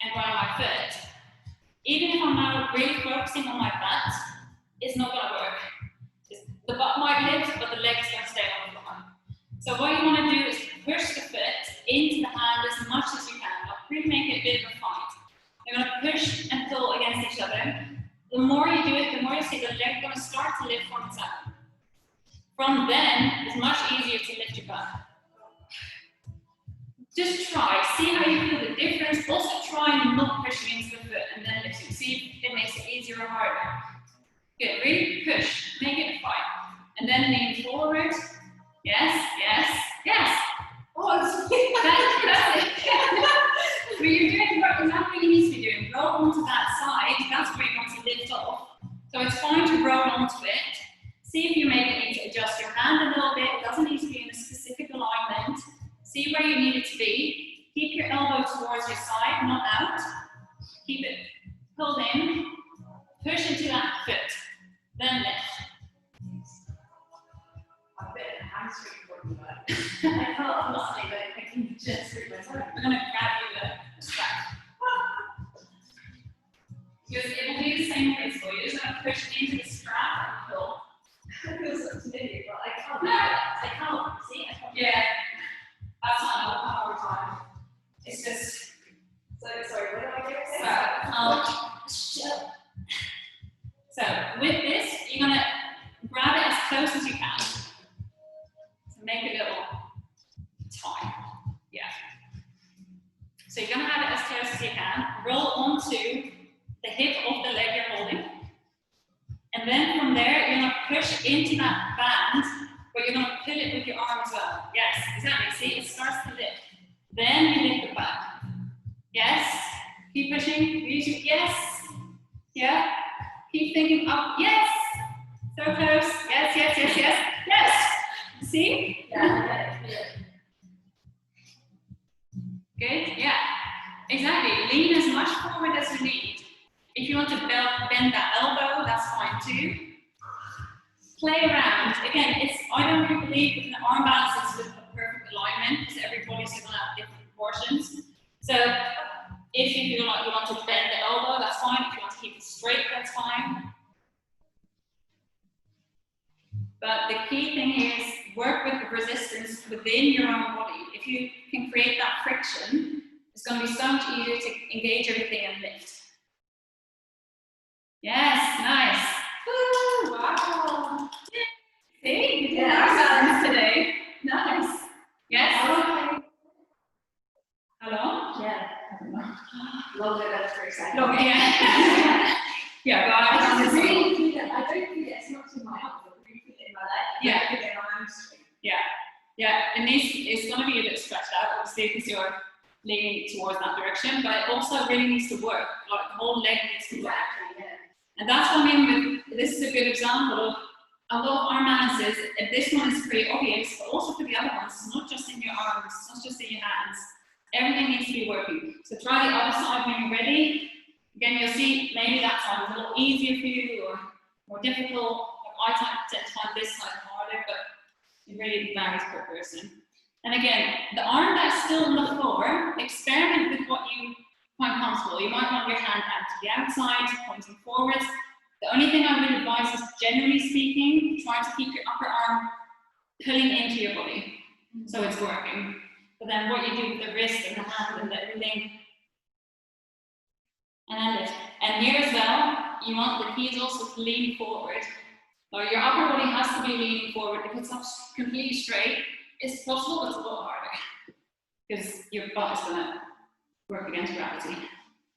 and grab my foot, even if I'm now really focusing on my butt, it's not going to work. The butt might lift, but the leg's going to stay on the floor. So what you want to do is push the foot into the hand as much as you can. Really make it a bit of a fight. You're going to push and pull against each other. The more you do it, the more you see the leg going to start to lift from its own. From then, it's much easier to lift your butt. Just try, see how you feel the difference. Also try not pushing into the foot and then lifting. See if it makes it easier or harder. Good, really push, make it a fight. And then lean forward. Yes, yes, yes. Oh, that's it. But you're doing exactly what you need to be doing. Roll onto that side, that's where you want to lift off. So it's fine to roll onto it. See if you maybe need to adjust your hand a little bit. It doesn't need to be in a specific alignment. See where you need it to be. Keep your elbow towards your side, not out. Keep it pulled in. Push into that foot. Then lift. A bit of hamstring working about it. I felt honestly that I can just through myself. I'm going to grab you the strap. Because it will do the same principle. You're just going to push into the strap and pull. I feel so familiar, but I can't. No, I can't. See? I can't. Yeah. That's not a power time. It's just. So, sorry, what do I do? So with this, you're going to grab it as close as you can. So make a little tie. Yeah. So you're going to have it as close as you can. Roll onto the hip of the leg you're holding. And then from there, you're going to push into that band, but you're going to pull it with your arm as well. Yes, exactly. See, it starts to lift. Then you lift the back. Yes. Keep pushing. Yes. Yeah. Keep thinking up. Yes. So close. Yes, yes, yes, yes. Yes. See? Yeah. Good. Yeah. Exactly. Lean as much forward as you need. If you want to bend that elbow, that's fine too. Play around. Again, I don't really believe in arm balances with a perfect alignment because everybody's going to have different proportions. So if you feel like you want to bend the elbow, that's fine. If you want to keep it straight, that's fine. But the key thing is work with the resistance within your own body. If you can create that friction, it's going to be so much easier to engage everything and lift. Yes, nice. Woo, wow. See, you did our balance today. Nice. Yes. Hello? Yeah. Longer than 3 seconds. Look, yeah. Yeah, but I don't feel it's not in my arm, but really feel it in my leg. Yeah. I feel it in my hamstring. yeah. Yeah, it's going to be a bit stretched out, obviously, because you're leaning towards that direction, but it also really needs to work. Like, the whole leg needs to work. Exactly, yeah. And that's what I mean with, this is a good example of a lot of arm balances. This one is pretty obvious, but also for the other ones, it's not just in your arms, it's not just in your hands. Everything needs to be working. So try the other side when you're ready. Again, you'll see maybe that side is a little easier for you or more difficult. I tend to find this side harder, but it really varies per person. And again, the arm that's still on the floor, experiment with what you find comfortable. You might want your hand out to the outside, pointing forward. keep your upper arm pulling into your body, so it's working. But then what you do with the wrist and the hand and everything, and then lift. And here as well, you want the heels also to lean forward. So your upper body has to be leaning forward. If it's not completely straight, it's possible, but it's a lot harder because your butt is going to work against gravity.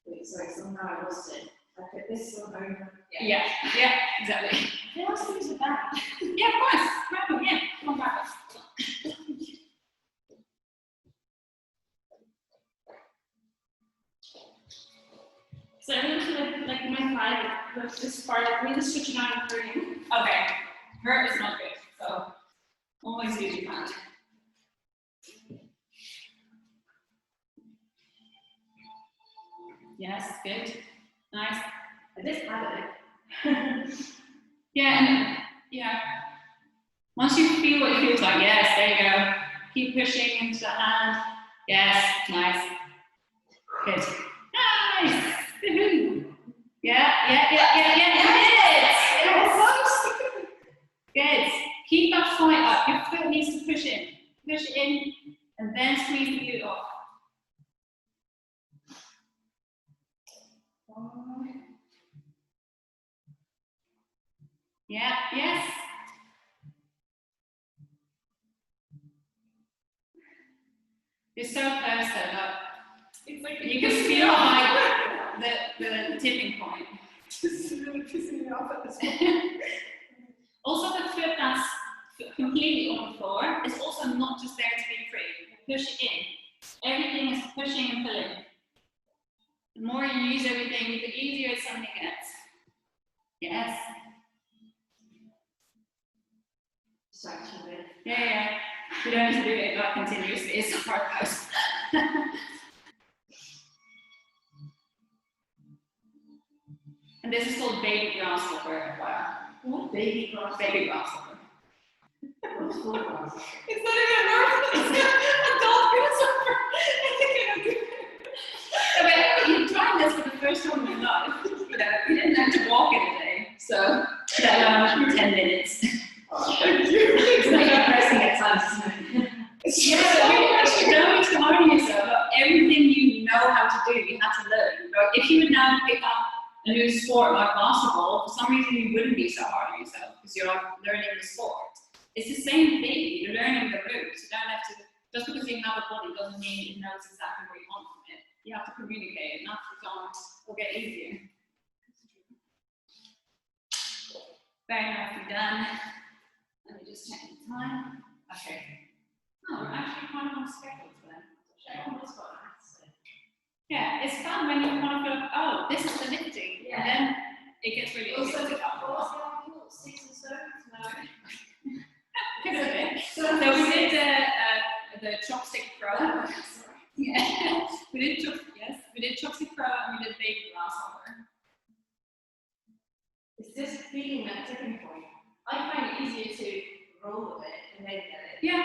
Wait, sorry, somehow I lost it. I put this one over. Yeah, exactly. They also use the back. Yeah, of course. Grab it, yeah. Come on, grab it. So I'm going to like my thigh, like this part, like really switching out and turning. Okay. Hurt is not good, so always use your hand. Yes, good. Nice. I just had it. Yeah. Once you feel what it feels like, yes, there you go. Keep pushing into the hand. Yes, nice. Good. Nice. Woohoo. Yeah. It is. Good. Keep that thigh up. Your foot needs to push in. Push it in, and then squeeze the glute off. Yeah, yes. You're so close though, look. It's like You can feel like the tipping point. just really pissing me off at this point. Also, the foot that's completely on the floor is also not just there to be free. Push it in. Everything is pushing and pulling. The more you use everything, the easier something gets. Yes. Distraction a bit. Yeah. You don't need to do it like continuously. It's a hard house. And this is called baby grasshopper. Wow. What? Baby grasshopper. Baby grasshopper. What's full grasshopper? It's not even a word. It's a adult grasshopper. I think I'm good. I mean, you tried this for the first time in your life. You didn't have to walk in a day, so that 10 minutes. Thank you. It's like pressing at times, isn't it? Yeah, you actually don't need to learn yourself. But everything you know how to do, you have to learn. Like, if you would now pick up a new sport like basketball, for some reason you wouldn't be so hard on yourself because you're learning the sport. It's the same thing. You're learning the moves. You don't have to. Just because you have a body doesn't mean it knows exactly what you want from it. You have to communicate, and that's what will get easier. Very nicely done. Let me just check the time. Okay. Oh, we're actually kind of on schedule today. Yeah, it's fun when you kind of go, oh, this is the lifting. Yeah. And then it gets really easy Also, to what's the actual 6 and 7? No. So we did the chopstick throw. Yeah. We did chopstick throw and we did baby grasshopper. It's just feeling that tipping point. I find it easier to roll with it and then get it. Yeah.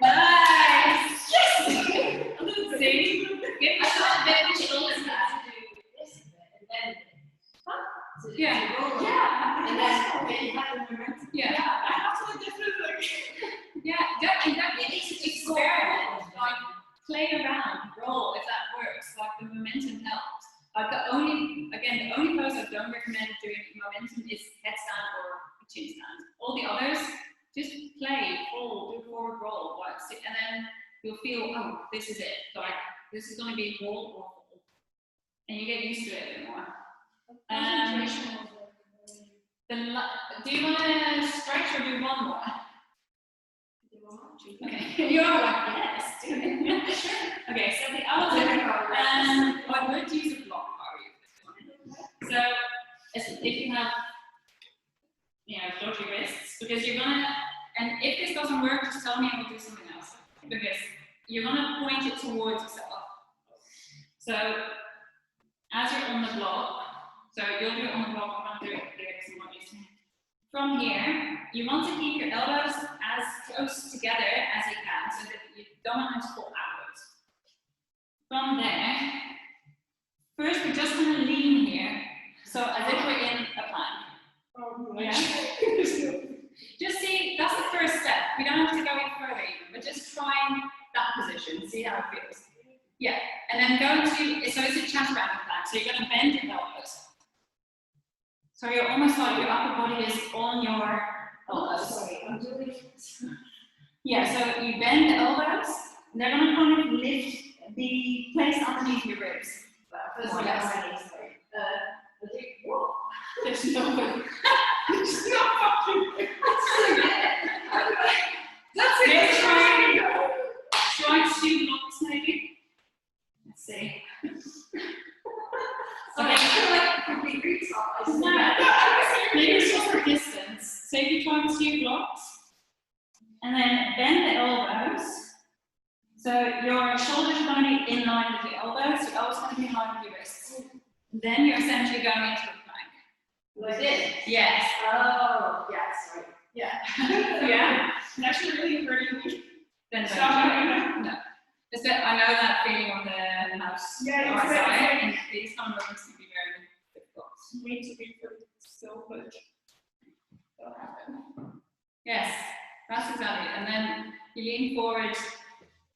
Nice! Yes! See? Give yourself a bit of shoulders To back. do this a bit and then to Yeah. roll it. Yeah. And then you have the momentum. Yeah. I absolutely different. Yeah, definitely. It's experiment. Like, play around, roll if that works. Like, the momentum helps. Like, the only pose I don't recommend doing momentum is headstand or chin stand. All the others, just play, roll, do forward roll, and then you'll feel, oh, this is it. Like, this is going to be roll or roll. And you get used to it a bit more. Do you want to stretch or do one more? Okay, you're like, yes, do it. Okay, so the other I would use a block for you. So, if you have, dodgy wrists, because you're gonna, and if this doesn't work, just tell me and we'll do something else. Because you're gonna point it towards yourself. So, as you're on the block, so you'll do it on the block, I'm gonna do it there because I'm not used to it. From here, you want to keep your elbows as close together as you can so that you don't want them to pull outwards. From there, first we're just going to lean here, so as if we're in a plank. Yeah. Just see, that's the first step. We don't have to go any further, but just try that position, see how it feels. Yeah, and then go to, so it's a chest rounding plank, so you're going to bend your elbows. So you're almost like your upper body is on your elbows. Sorry, I'm doing. Yeah, so you bend the elbows, and they're going to kind of lift, be placed underneath your ribs. First More or of all, less. sorry. What? There's no way. There's no fucking way. That's Maybe try 2 blocks maybe. Let's see. Okay, I feel like complete retard. No, maybe it's just for distance. So if you try 2 blocks, and then bend the elbows. So your shoulders are going to be in line with your elbows, your elbows are going to be in line with your wrists. Then you're essentially going into a plank. Like this? Yes. Oh, yeah, sorry. Yeah. Yeah. It's actually really hurting me. Then Stop it. no. Just that I know that feeling on the mouse. Yeah, or it's side, very- and these kind of movements can be very difficult. Way too big for still, but that'll happen. Yes, that's exactly it. And then you lean forward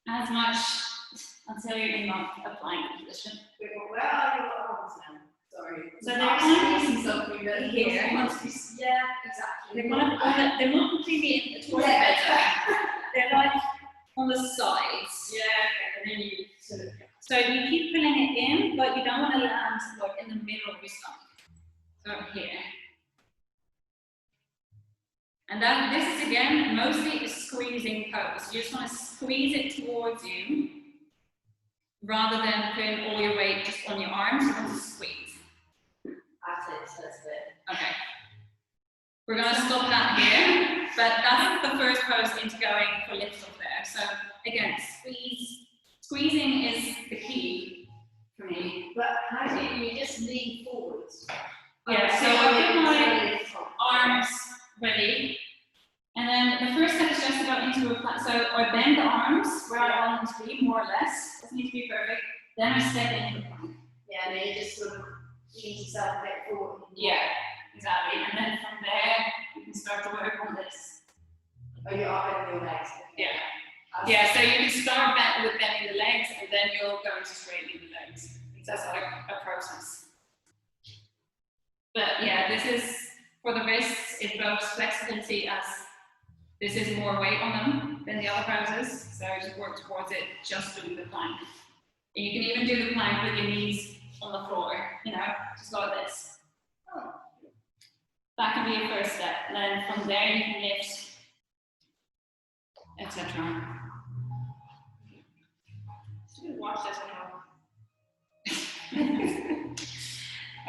as much until you're in like a plank position. Wait, where are your arms now? Sorry. So they're kind of using something that here. Yeah, exactly. They're kind of on the, they're not completely in towards the bed. They're like on the sides. Yeah, And then you sort of, so you keep pulling it in, but you don't want to land like in the middle of your stomach. So here. And then this is again mostly a squeezing pose. You just want to squeeze it towards you rather than putting all your weight just on your arms. You want to squeeze. that's it. Okay. We're going to stop that here, but that's the first pose into going for lift off there. So again, squeezing is the key for me. But how do you just lean forwards? Yeah, so I put my arms ready, and then the first step is just to go into a plank. So I bend the arms where I want them to be, more or less. Doesn't need to be perfect. Then I step into the plank. Yeah, and then you just sort of lean yourself a bit forward. Yeah, exactly. And then from there, you can start to work on this. Oh, you are bending your legs. Yeah. Yeah, so you can start with bending the legs, and then you'll go into straightening the legs. That's like a process. But yeah, this is, for the wrists, it evokes flexibility as this is more weight on them than the other poses. So just work towards it, just doing the plank. And you can even do the plank with your knees on the floor, you know, just like this. That can be a first step. And then from there you can lift, etc. Watch this one out.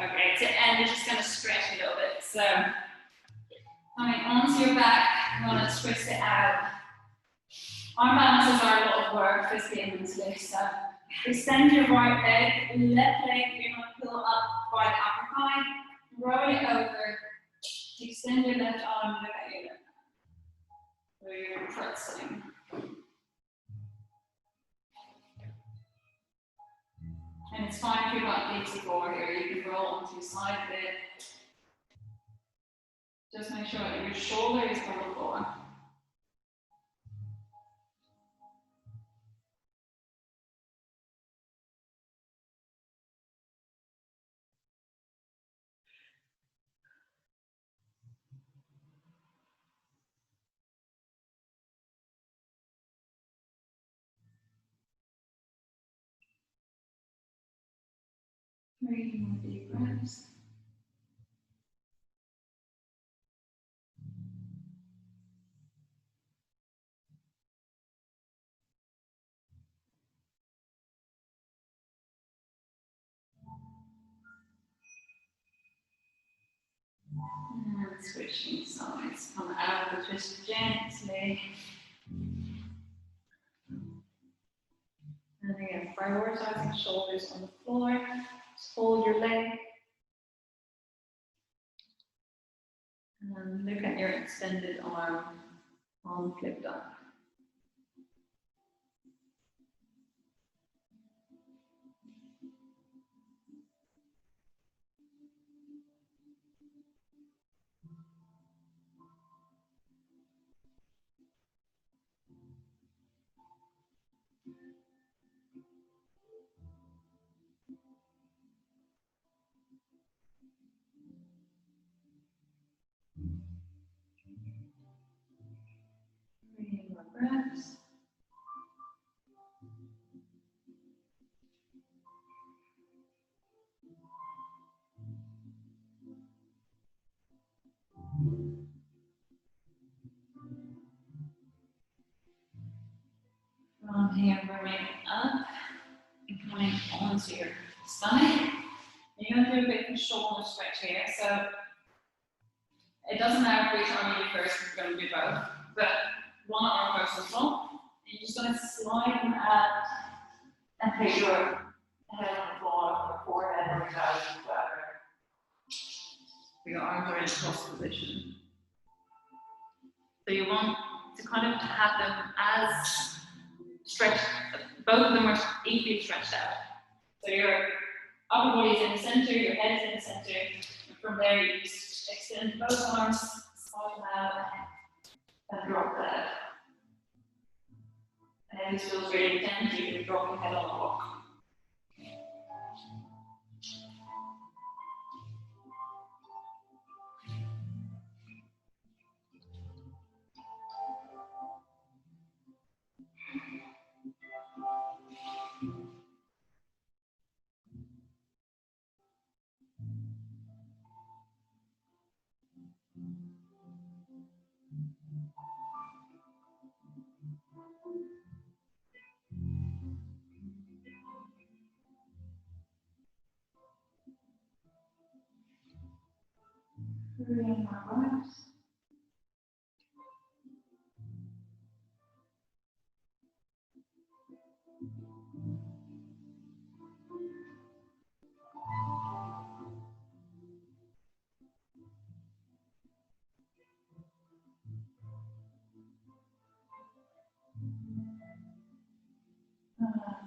Okay, to end, you're just going to stretch a little bit. So, coming onto your back, you want to twist it out. Arm balances are a lot of work physically and mentally. So, extend your right leg, left leg, you're going to pull up by the upper thigh, roll it over, extend your left arm, look at your left arm. So you're pretzeling. And it's fine if you're not deep to floor here, you can roll onto your side a bit. Just make sure that your shoulder is on the floor. Three more deep breaths. And switching sides, come out with just gently. And again, prioritizing shoulders on the floor. Just hold your leg. And look at your extended arm flipped up. up and coming onto your stomach. And you're going to do a bit of a shoulder stretch here. So it doesn't matter which arm you do first, you're going to do both. But one arm first as well. And you're just going to slide them out and put your head on the floor, your forehead, or your toes, whatever. Your arms are in cross position. So you want to kind of have them as stretched, both of them are equally stretched out. So your upper body is in the center, your head is in the center, and from there you just extend both arms, slide them out, and drop that. And if this feels really intense, you can drop your head on the block. Bring my arms.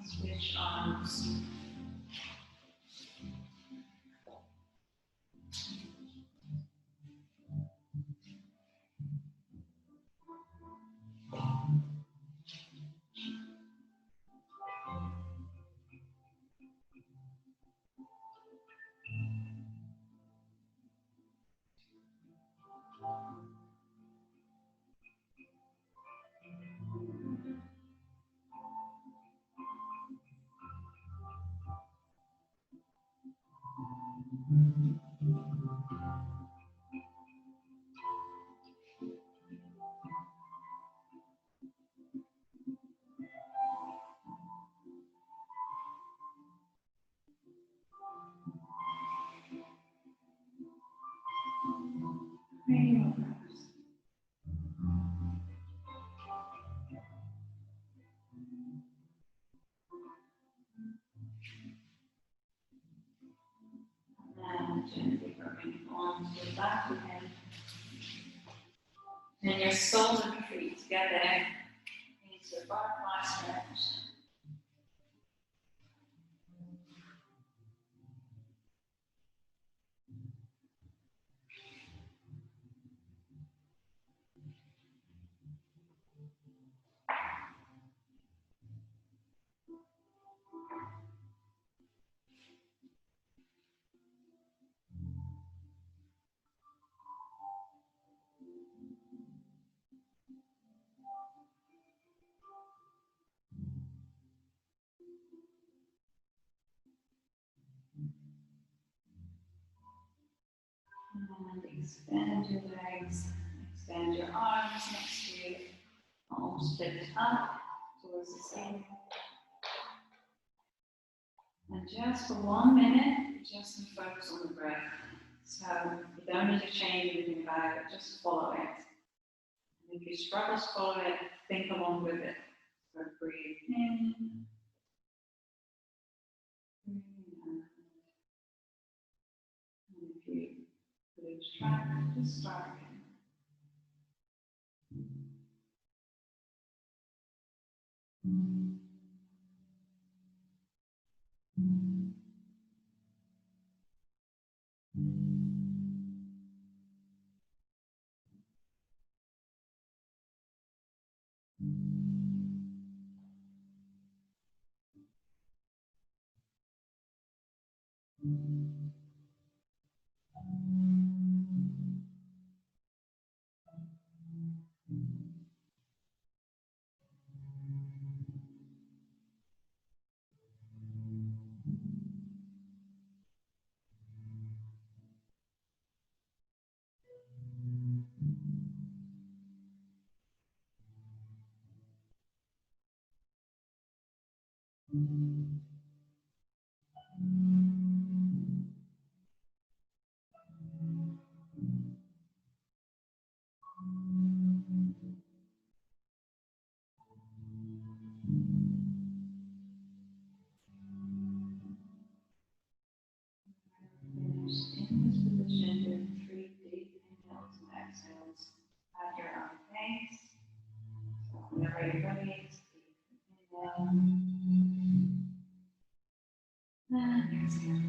Switch arms. Bring your arms. And gently bring onto the back again. And your soles of your feet together into a butterfly stretch. And extend your legs, extend your arms next to you. Almost lift up towards the ceiling. And just for 1 minute, just focus on the breath. So you don't need to change anything about it, just follow it. And if you struggle to follow it, think along with it. So breathe in, breathe out. And if you lose track, just start again. In this position, do 3 deep inhales and exhales at your own pace. So whenever you're ready, inhale and exhale.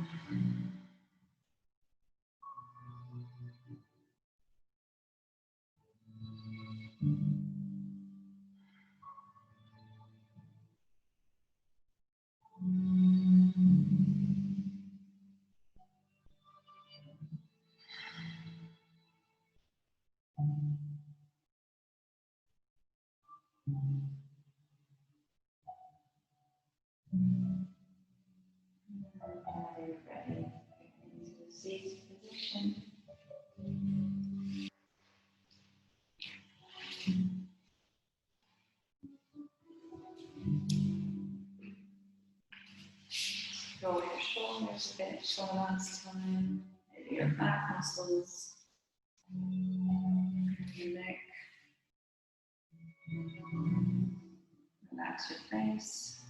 Whenever you're ready, into the seated position. Roll your shoulders a bit for last time. Maybe your back muscles, your neck. Relax your face.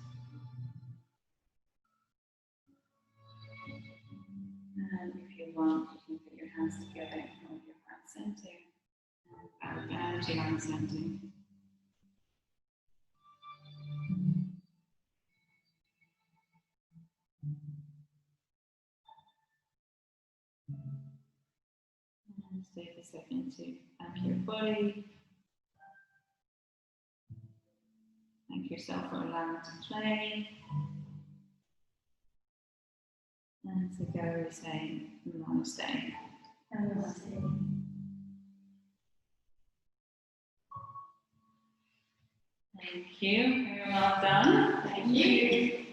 And if you want, you can put your hands together and hold your heart center. Back down to your heart center. And take a second to anchor your body. Thank yourself for allowing to play. And to go saying namaste. Namaste. Thank you. Very well done. Thank you.